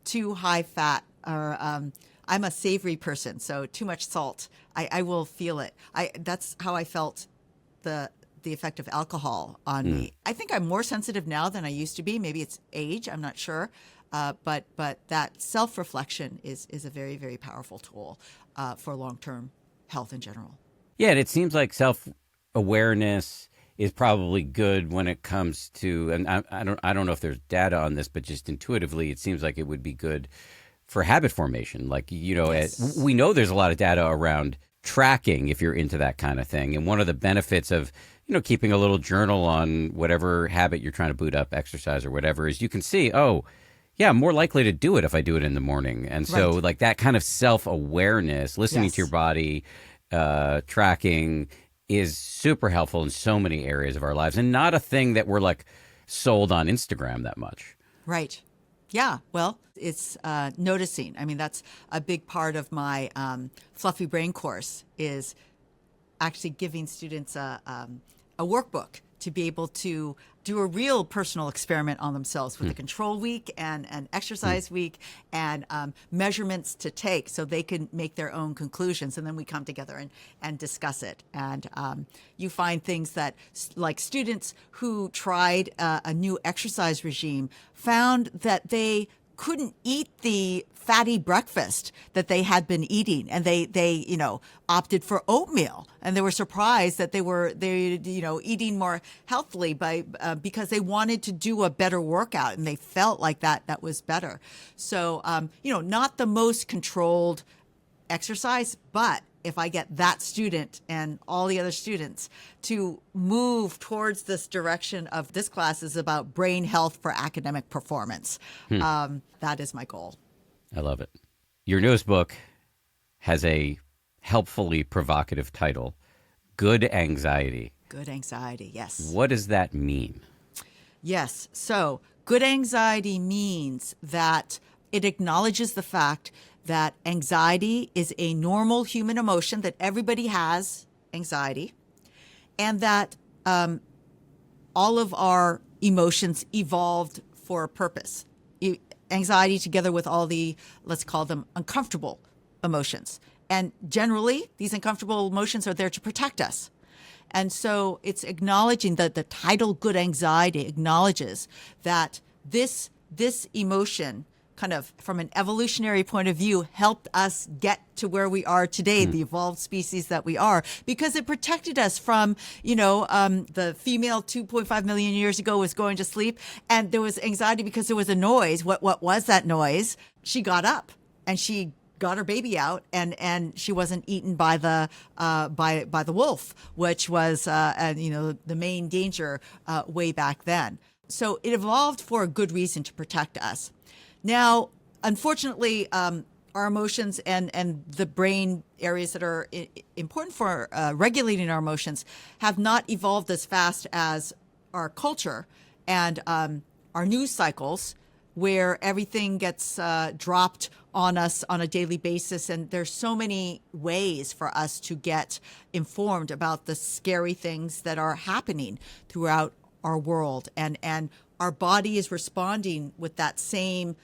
too high fat, or I'm a savory person, so too much salt. I will feel it. That's how I felt the effect of alcohol on me. I think I'm more sensitive now than I used to be. Maybe it's age, I'm not sure. But that self-reflection is a very, very powerful tool for long-term health in general. Yeah, and it seems like self-awareness is probably good when it comes to, and I don't know if there's data on this, but just intuitively, it seems like it would be good for habit formation. Like, we know there's a lot of data around tracking if you're into that kind of thing. And one of the benefits of, keeping a little journal on whatever habit you're trying to boot up, exercise or whatever, is you can see, I'm more likely to do it if I do it in the morning. And so like that kind of self-awareness, listening to your body, tracking is super helpful in so many areas of our lives, and not a thing that we're like sold on Instagram that much. Right. Yeah. Well, it's noticing. I mean, that's a big part of my Fluffy Brain course, is actually giving students a workbook to be able to do a real personal experiment on themselves with a control week and an exercise week, and measurements to take so they can make their own conclusions. And then we come together and discuss it. And you find things that, like, students who tried a new exercise regime found that they couldn't eat the fatty breakfast that they had been eating, and they opted for oatmeal, and they were surprised that they eating more healthily because they wanted to do a better workout, and they felt like that was better. So not the most controlled exercise, but if I get that student and all the other students to move towards this direction of, this class is about brain health for academic performance, that is my goal. I love it. Your newest book has a helpfully provocative title, Good Anxiety. Good anxiety, yes. What does that mean? Yes. So good anxiety means that it acknowledges the fact that anxiety is a normal human emotion, that everybody has anxiety, and that all of our emotions evolved for a purpose. Anxiety together with all the, let's call them, uncomfortable emotions. And generally, these uncomfortable emotions are there to protect us. And so it's acknowledging that the title Good Anxiety acknowledges that this emotion, kind of from an evolutionary point of view, helped us get to where we are today, the evolved species that we are, because it protected us from, the female 2.5 million years ago was going to sleep, and there was anxiety because there was a noise. What was that noise? She got up and she got her baby out, and she wasn't eaten by the wolf, which was the main danger way back then. So it evolved for a good reason, to protect us. Now, unfortunately, our emotions and the brain areas that are important for regulating our emotions have not evolved as fast as our culture and our news cycles, where everything gets dropped on us on a daily basis. And there's so many ways for us to get informed about the scary things that are happening throughout our world. And our body is responding with that same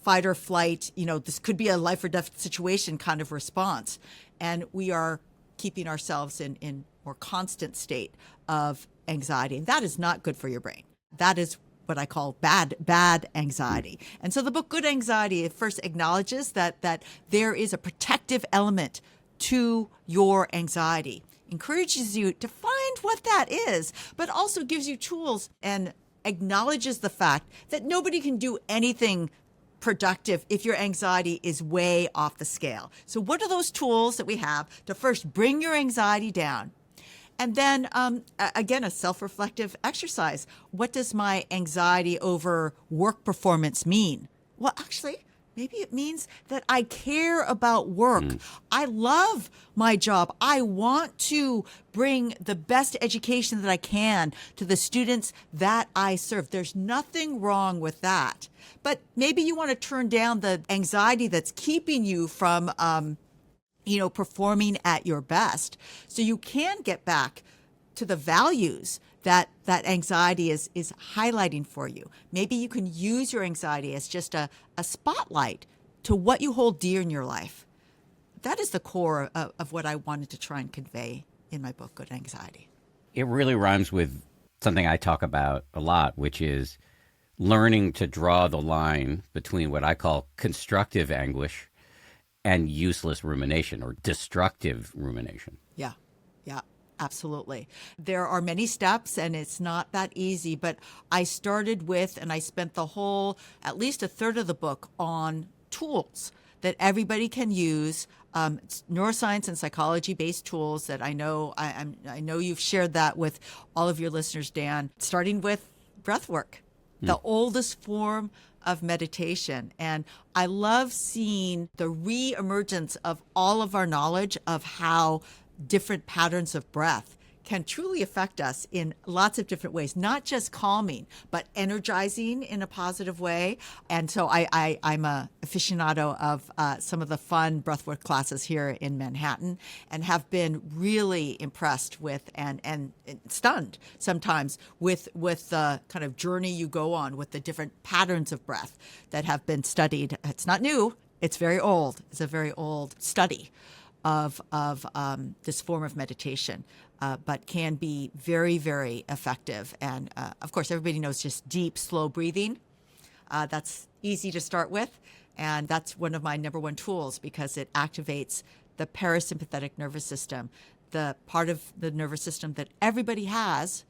fight or flight, this could be a life or death situation kind of response. And we are keeping ourselves in more constant state of anxiety. And that is not good for your brain. That is what I call bad anxiety. And so the book Good Anxiety first acknowledges that there is a protective element to your anxiety, encourages you to find what that is, but also gives you tools and acknowledges the fact that nobody can do anything productive if your anxiety is way off the scale. So what are those tools that we have to first bring your anxiety down? And then, again, a self-reflective exercise. What does my anxiety over work performance mean? Well, actually, maybe it means that I care about work. I love my job. I want to bring the best education that I can to the students that I serve. There's nothing wrong with that. But maybe you want to turn down the anxiety that's keeping you from performing at your best. So you can get back to the values that anxiety is highlighting for you. Maybe you can use your anxiety as just a spotlight to what you hold dear in your life. That is the core of what I wanted to try and convey in my book, Good Anxiety. It really rhymes with something I talk about a lot, which is learning to draw the line between what I call constructive anguish and useless rumination or destructive rumination. Yeah, absolutely. There are many steps and it's not that easy, but I started with, and I spent at least a third of the book on tools that everybody can use. It's neuroscience and psychology-based tools that I know you've shared that with all of your listeners, Dan, starting with breathwork, the oldest form of meditation. And I love seeing the re-emergence of all of our knowledge of how different patterns of breath can truly affect us in lots of different ways, not just calming, but energizing in a positive way. And so I'm a aficionado of some of the fun breathwork classes here in Manhattan and have been really impressed with and stunned sometimes with the kind of journey you go on with the different patterns of breath that have been studied. It's not new. It's very old. It's a very old study of this form of meditation. But can be very, very effective. And of course, everybody knows just deep, slow breathing. That's easy to start with. And that's one of my number one tools because it activates the parasympathetic nervous system, the part of the nervous system that everybody has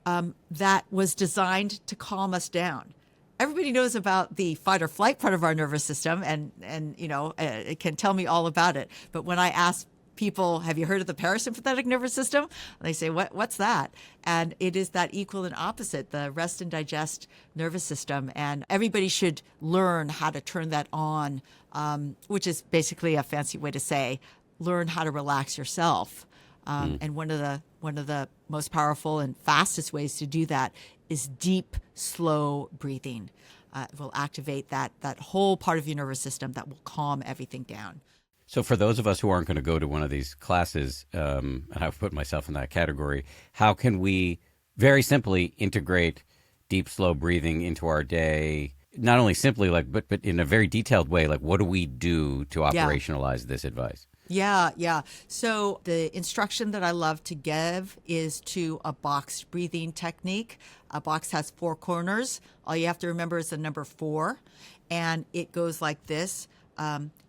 that was designed to calm us down. Everybody knows about the fight or flight part of our nervous system and it can tell me all about it. But when I ask people, have you heard of the parasympathetic nervous system? They say, what's that? And it is that equal and opposite, the rest and digest nervous system. And everybody should learn how to turn that on, which is basically a fancy way to say, learn how to relax yourself. And one of the most powerful and fastest ways to do that is deep, slow breathing. It will activate that whole part of your nervous system that will calm everything down. So for those of us who aren't going to go to one of these classes, and I've put myself in that category, how can we very simply integrate deep, slow breathing into our day? Not only simply, but in a very detailed way, like what do we do to operationalize this advice? Yeah. So the instruction that I love to give is to a boxed breathing technique. A box has 4 corners. All you have to remember is the number 4. And it goes like this.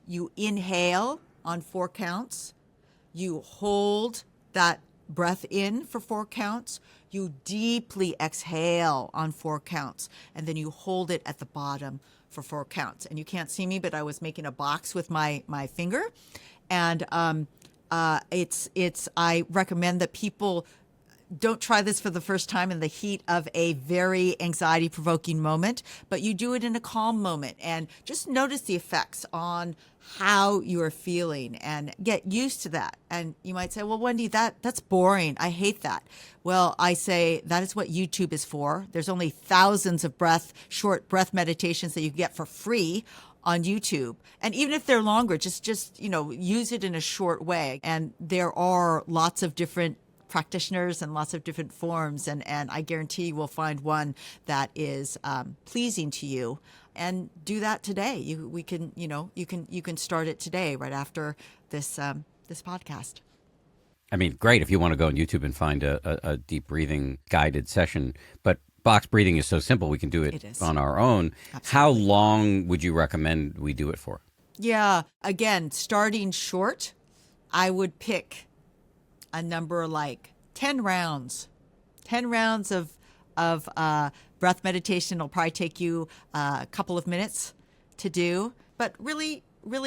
You inhale on 4 counts. You hold that breath in for 4 counts. You deeply exhale on 4 counts. And then you hold it at the bottom for 4 counts. And you can't see me, but I was making a box with my finger. And I recommend that people don't try this for the first time in the heat of a very anxiety-provoking moment, but you do it in a calm moment and just notice the effects on how you're feeling and get used to that. And you might say, well, Wendy, that's boring. I hate that. Well, I say that is what YouTube is for. There's only thousands of short breath meditations that you can get for free on YouTube. And even if they're longer, just use it in a short way. And there are lots of different practitioners and lots of different forms, and I guarantee you will find one that is pleasing to you. And do that today. You can start it today, right after this podcast. I mean, great if you want to go on YouTube and find a deep breathing guided session. But box breathing is so simple, we can do it on our own. Absolutely. How long would you recommend we do it for? Yeah. Again, starting short, I would pick a number like 10 rounds. 10 rounds of breath meditation will probably take you a couple of minutes to do. But really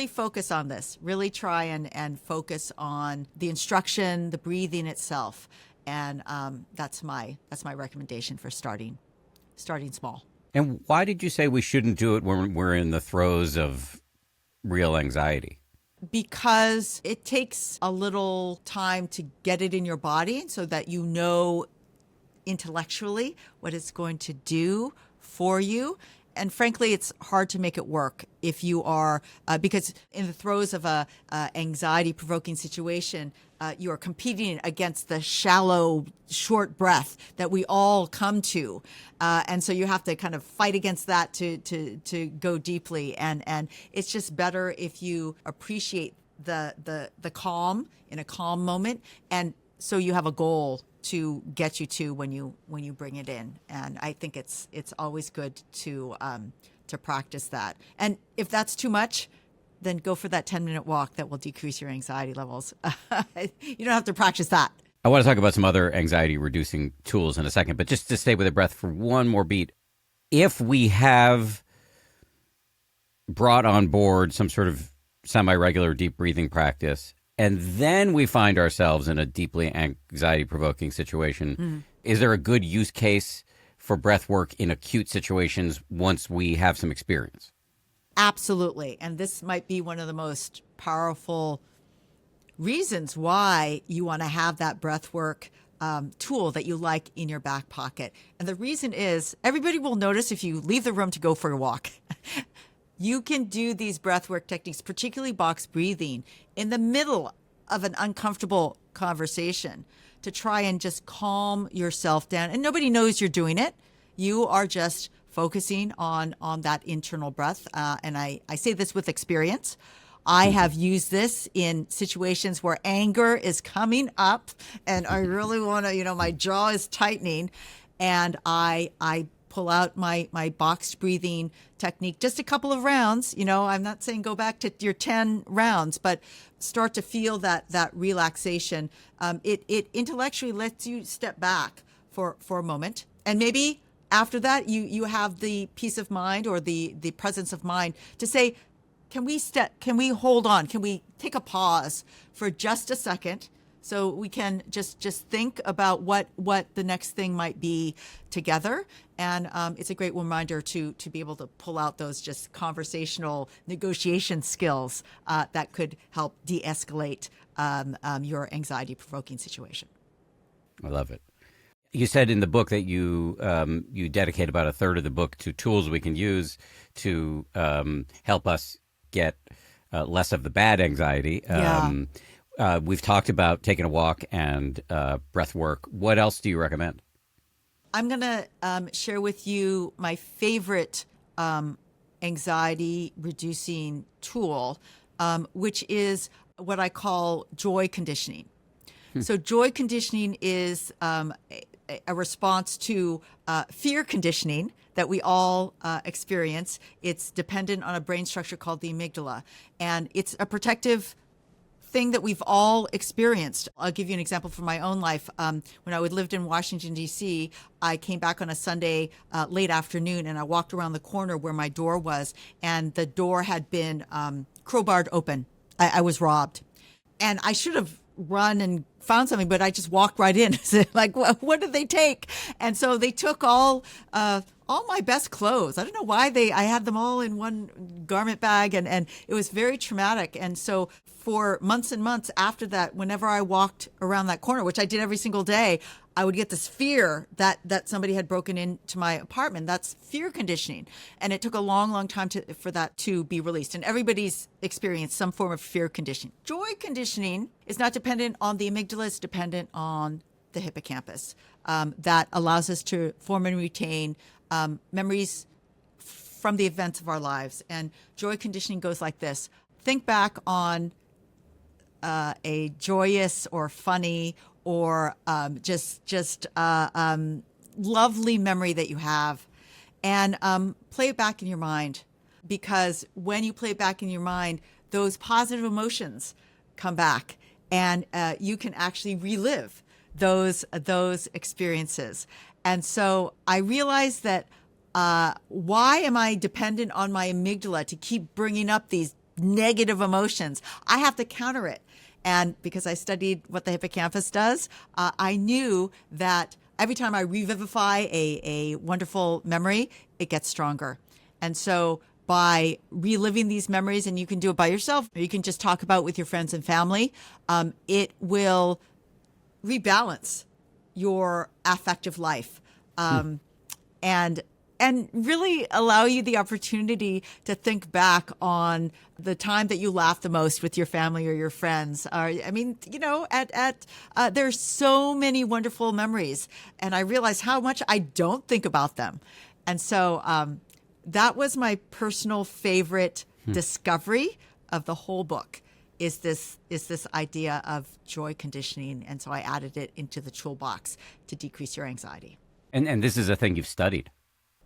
focus on this. Really try and focus on the instruction, the breathing itself. And that's my recommendation for starting small. And why did you say we shouldn't do it when we're in the throes of real anxiety? Because it takes a little time to get it in your body so that you know intellectually what it's going to do for you. And frankly, it's hard to make it work if you are, because in the throes of a anxiety-provoking situation, you are competing against the shallow, short breath that we all come to. And so you have to kind of fight against that to go deeply. And it's just better if you appreciate the calm in a calm moment. And so you have a goal to get you to when you bring it in. And I think it's always good to practice that. And if that's too much, then go for that 10-minute walk that will decrease your anxiety levels. You don't have to practice that. I want to talk about some other anxiety-reducing tools in a second, but just to stay with the breath for one more beat. If we have brought on board some sort of semi-regular deep breathing practice, and then we find ourselves in a deeply anxiety-provoking situation, is there a good use case for breath work in acute situations once we have some experience? Absolutely. And this might be one of the most powerful reasons why you want to have that breath work tool that you like in your back pocket. And the reason is everybody will notice if you leave the room to go for a walk. You can do these breathwork techniques, particularly box breathing, in the middle of an uncomfortable conversation to try and just calm yourself down. And nobody knows you're doing it. You are just focusing on that internal breath. And I say this with experience. I have used this in situations where anger is coming up and I really want to, my jaw is tightening. And I pull out my boxed breathing technique, just a couple of rounds. I'm not saying go back to your 10 rounds, but start to feel that relaxation. It intellectually lets you step back for a moment. And maybe after that, you have the peace of mind or the presence of mind to say, can we hold on? Can we take a pause for just a second? So we can just think about what the next thing might be together. And it's a great reminder to be able to pull out those just conversational negotiation skills that could help de-escalate your anxiety-provoking situation. I love it. You said in the book that you dedicate about a third of the book to tools we can use to help us get less of the bad anxiety. We've talked about taking a walk and breath work. What else do you recommend? I'm going to share with you my favorite anxiety-reducing tool, which is what I call joy conditioning. So joy conditioning is a response to fear conditioning that we all experience. It's dependent on a brain structure called the amygdala, and it's a protective thing that we've all experienced. I'll give you an example from my own life. When I lived in Washington, D.C., I came back on a Sunday late afternoon, and I walked around the corner where my door was, and the door had been crowbarred open. I was robbed. And I should have run and found something, but I just walked right in. Like, what did they take? And so they took all my best clothes. I don't know why I had them all in one garment bag, and it was very traumatic. And so for months and months after that, whenever I walked around that corner, which I did every single day, I would get this fear that somebody had broken into my apartment. That's fear conditioning. And it took a long, long time for that to be released. And everybody's experienced some form of fear conditioning. Joy conditioning is not dependent on the amygdala, it's dependent on the hippocampus. That allows us to form and retain memories from the events of our lives. And joy conditioning goes like this. Think back on a joyous or funny or just lovely memory that you have, and play it back in your mind. Because when you play it back in your mind, those positive emotions come back, and you can actually relive those experiences. And so I realized that why am I dependent on my amygdala to keep bringing up these negative emotions? I have to counter it. And because I studied what the hippocampus does, I knew that every time I revivify a wonderful memory, it gets stronger. And so by reliving these memories, and you can do it by yourself, or you can just talk about it with your friends and family, it will rebalance your affective life, and really allow you the opportunity to think back on the time that you laughed the most with your family or your friends. There's so many wonderful memories, and I realized how much I don't think about them. And so that was my personal favorite discovery of the whole book, is this idea of joy conditioning. And so I added it into the toolbox to decrease your anxiety. And this is a thing you've studied.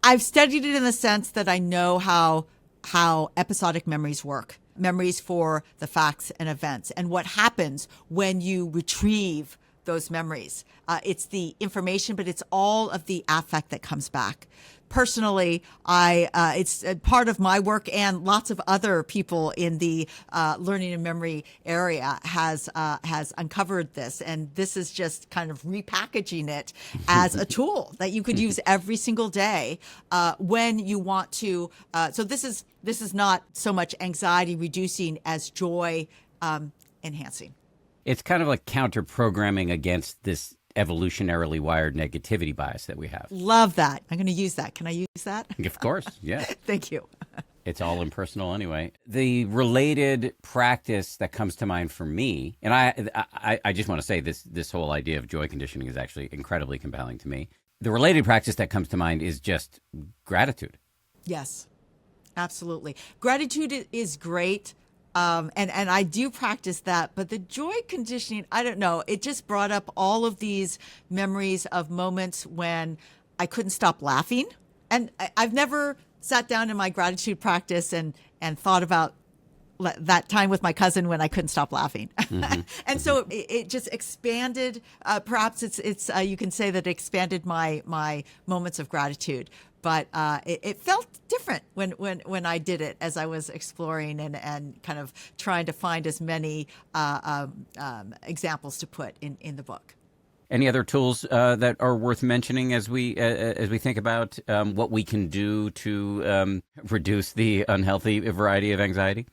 I've studied it in the sense that I know how episodic memories work, memories for the facts and events, and what happens when you retrieve those memories. It's the information, but it's all of the affect that comes back. Personally, it's a part of my work, and lots of other people in the learning and memory area has uncovered this, and this is just kind of repackaging it as a tool that you could use every single day when you want to. So this is not so much anxiety reducing as joy enhancing. It's kind of like counter-programming against this evolutionarily wired negativity bias that we have. Love that. I'm going to use that. Can I use that? Of course, yeah. Thank you. It's all impersonal anyway. The related practice that comes to mind for me, and I just want to say this whole idea of joy conditioning is actually incredibly compelling to me. The related practice that comes to mind is just gratitude. Yes, absolutely. Gratitude is great. And I do practice that, but the joy conditioning, I don't know, it just brought up all of these memories of moments when I couldn't stop laughing. And I've never sat down in my gratitude practice and thought about that time with my cousin when I couldn't stop laughing. And so it just expanded, perhaps it's you can say that it expanded my moments of gratitude. But it felt different when I did it, as I was exploring and kind of trying to find as many examples to put in the book. Any other tools that are worth mentioning as we think about what we can do to reduce the unhealthy variety of anxiety?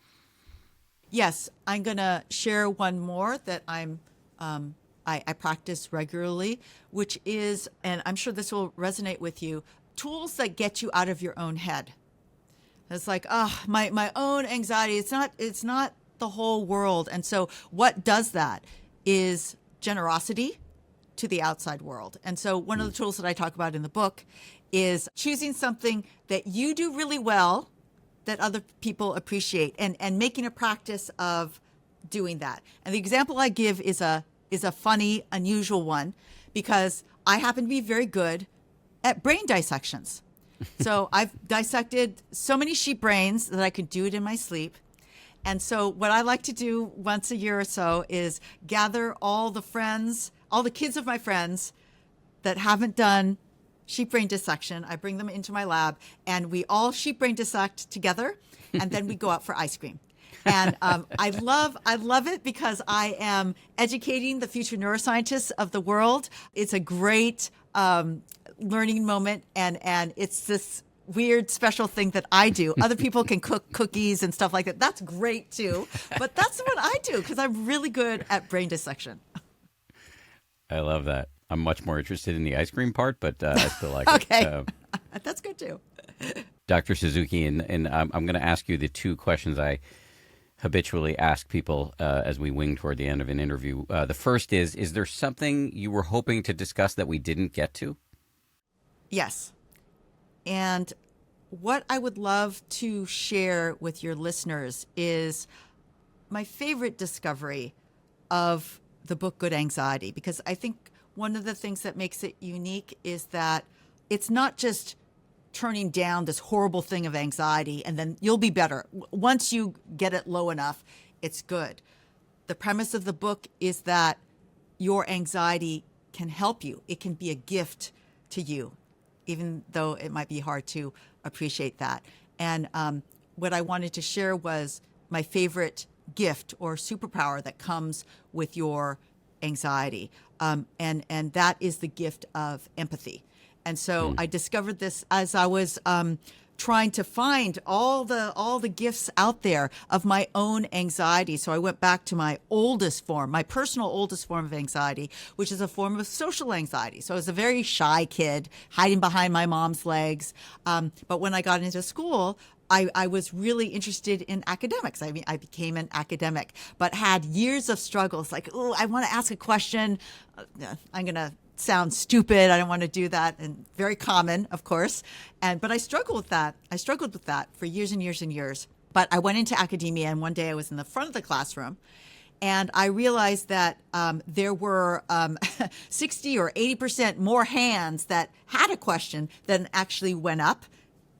Yes, I'm going to share one more that I practice regularly, which is, and I'm sure this will resonate with you, tools that get you out of your own head. It's like, my own anxiety, it's not the whole world. And so what does that is generosity to the outside world. And so one of the tools that I talk about in the book is choosing something that you do really well that other people appreciate, and making a practice of doing that. And the example I give is a funny, unusual one, because I happen to be very good at brain dissections. So I've dissected so many sheep brains that I could do it in my sleep. And so what I like to do once a year or so is gather all the kids of my friends that haven't done sheep brain dissection. I bring them into my lab, and we all sheep brain dissect together, and then we go out for ice cream. And I love it because I am educating the future neuroscientists of the world. It's a great learning moment, and it's this weird special thing that I do. Other people can cook cookies and stuff like that. That's great too. But that's what I do because I'm really good at brain dissection. I love that. I'm much more interested in the ice cream part, but I still like okay. it. That's good too. Dr. Suzuki, and I'm going to ask you the two questions I habitually ask people as we wing toward the end of an interview. The first is there something you were hoping to discuss that we didn't get to? Yes. And what I would love to share with your listeners is my favorite discovery of the book Good Anxiety, because I think one of the things that makes it unique is that it's not just turning down this horrible thing of anxiety and then you'll be better. Once you get it low enough, it's good. The premise of the book is that your anxiety can help you. It can be a gift to you, even though it might be hard to appreciate that. And what I wanted to share was my favorite gift or superpower that comes with your anxiety. And that is the gift of empathy. And so I discovered this as I was trying to find all the gifts out there of my own anxiety. So I went back to my oldest form, my personal oldest form of anxiety, which is a form of social anxiety. So I was a very shy kid, hiding behind my mom's legs. But when I got into school, I was really interested in academics. I mean, I became an academic, but had years of struggles like, oh, I want to ask a question. I'm going to sound stupid. I don't want to do that. And very common, of course. But I struggled with that. I struggled with that for years and years and years. But I went into academia, and one day I was in the front of the classroom, and I realized that there were 60 or 80% more hands that had a question than actually went up,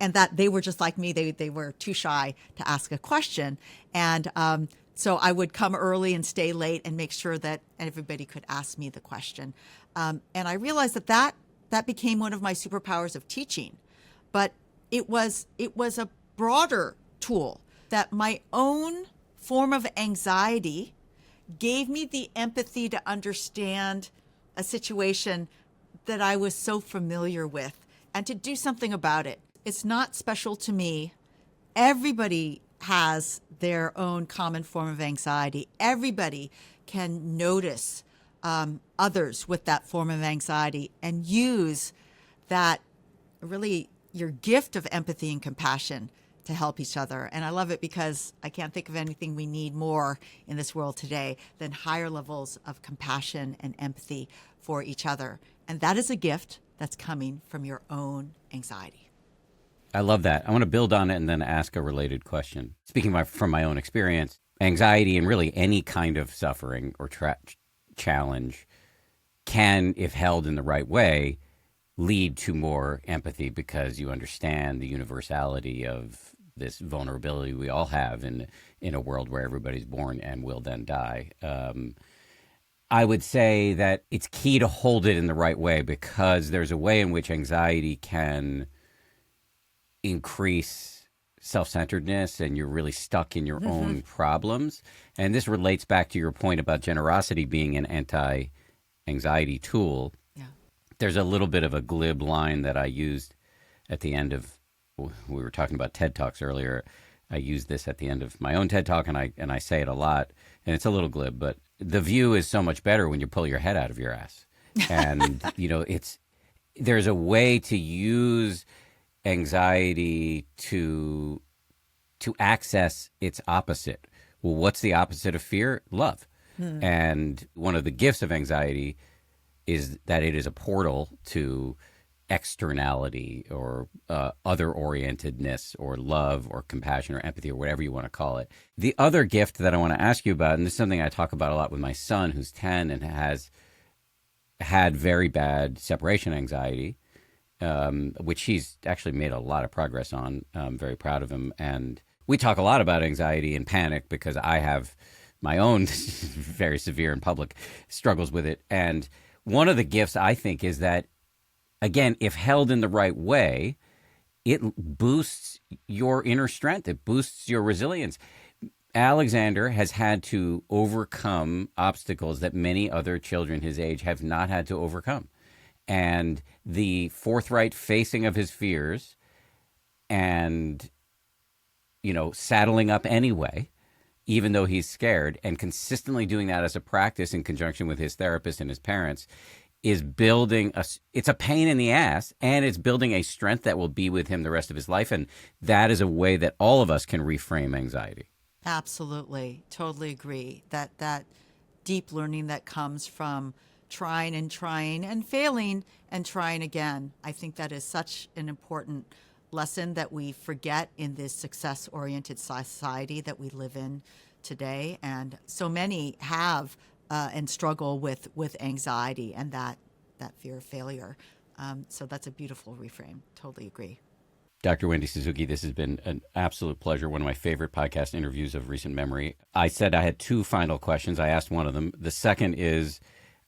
and that they were just like me. They were too shy to ask a question. And so I would come early and stay late and make sure that everybody could ask me the question. And I realized that became one of my superpowers of teaching. But it was a broader tool, that my own form of anxiety gave me the empathy to understand a situation that I was so familiar with and to do something about it. It's not special to me. Everybody has their own common form of anxiety. Everybody can notice others with that form of anxiety and use that, really your gift of empathy and compassion, to help each other. And I love it because I can't think of anything we need more in this world today than higher levels of compassion and empathy for each other. And that is a gift that's coming from your own anxiety. I love that. I want to build on it and then ask a related question. Speaking from my own experience, anxiety and really any kind of suffering or challenge can, if held in the right way, lead to more empathy because you understand the universality of this vulnerability we all have in a world where everybody's born and will then die. I would say that it's key to hold it in the right way, because there's a way in which anxiety can increase self-centeredness and you're really stuck in your own problems. And this relates back to your point about generosity being an anti-anxiety tool. Yeah. There's a little bit of a glib line that I used at the end of, we were talking about TED Talks earlier. I use this at the end of my own TED Talk, and I say it a lot, and it's a little glib, but the view is so much better when you pull your head out of your ass. And, there's a way to use anxiety to access its opposite. Well, what's the opposite of fear? Love. And one of the gifts of anxiety is that it is a portal to externality or other-orientedness or love or compassion or empathy or whatever you want to call it. The other gift that I want to ask you about, and this is something I talk about a lot with my son who's 10 and has had very bad separation anxiety, which he's actually made a lot of progress on. I'm very proud of him. And we talk a lot about anxiety and panic because I have my own very severe and public struggles with it. And one of the gifts, I think, is that, again, if held in the right way, it boosts your inner strength. It boosts your resilience. Alexander has had to overcome obstacles that many other children his age have not had to overcome. And the forthright facing of his fears and, saddling up anyway, even though he's scared, and consistently doing that as a practice in conjunction with his therapist and his parents is building it's a pain in the ass, and it's building a strength that will be with him the rest of his life. And that is a way that all of us can reframe anxiety. Absolutely. Totally agree. That deep learning that comes from trying and failing and trying again. I think that is such an important lesson that we forget in this success-oriented society that we live in today. And so many have and struggle with anxiety and that fear of failure. So that's a beautiful reframe. Totally agree. Dr. Wendy Suzuki, this has been an absolute pleasure. One of my favorite podcast interviews of recent memory. I said I had two final questions. I asked one of them. The second is,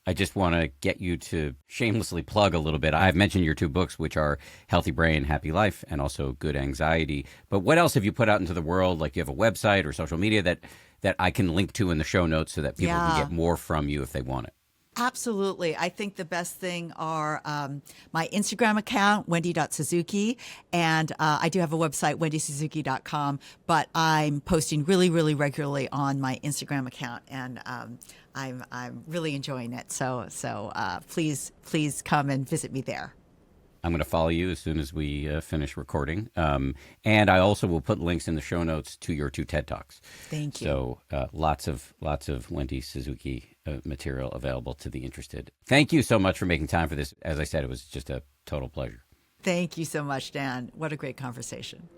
I just want to get you to shamelessly plug a little bit. I've mentioned your two books, which are Healthy Brain, Happy Life, and also Good Anxiety. But what else have you put out into the world? Like, you have a website or social media that I can link to in the show notes so that people can get more from you if they want it? Absolutely. I think the best thing are my Instagram account, wendy.suzuki, and I do have a website, wendysuzuki.com, but I'm posting really, really regularly on my Instagram account, and I'm really enjoying it. So please come and visit me there. I'm going to follow you as soon as we finish recording. And I also will put links in the show notes to your two TED Talks. Thank you. So lots of Wendy Suzuki material available to the interested. Thank you so much for making time for this. As I said, it was just a total pleasure. Thank you so much, Dan. What a great conversation.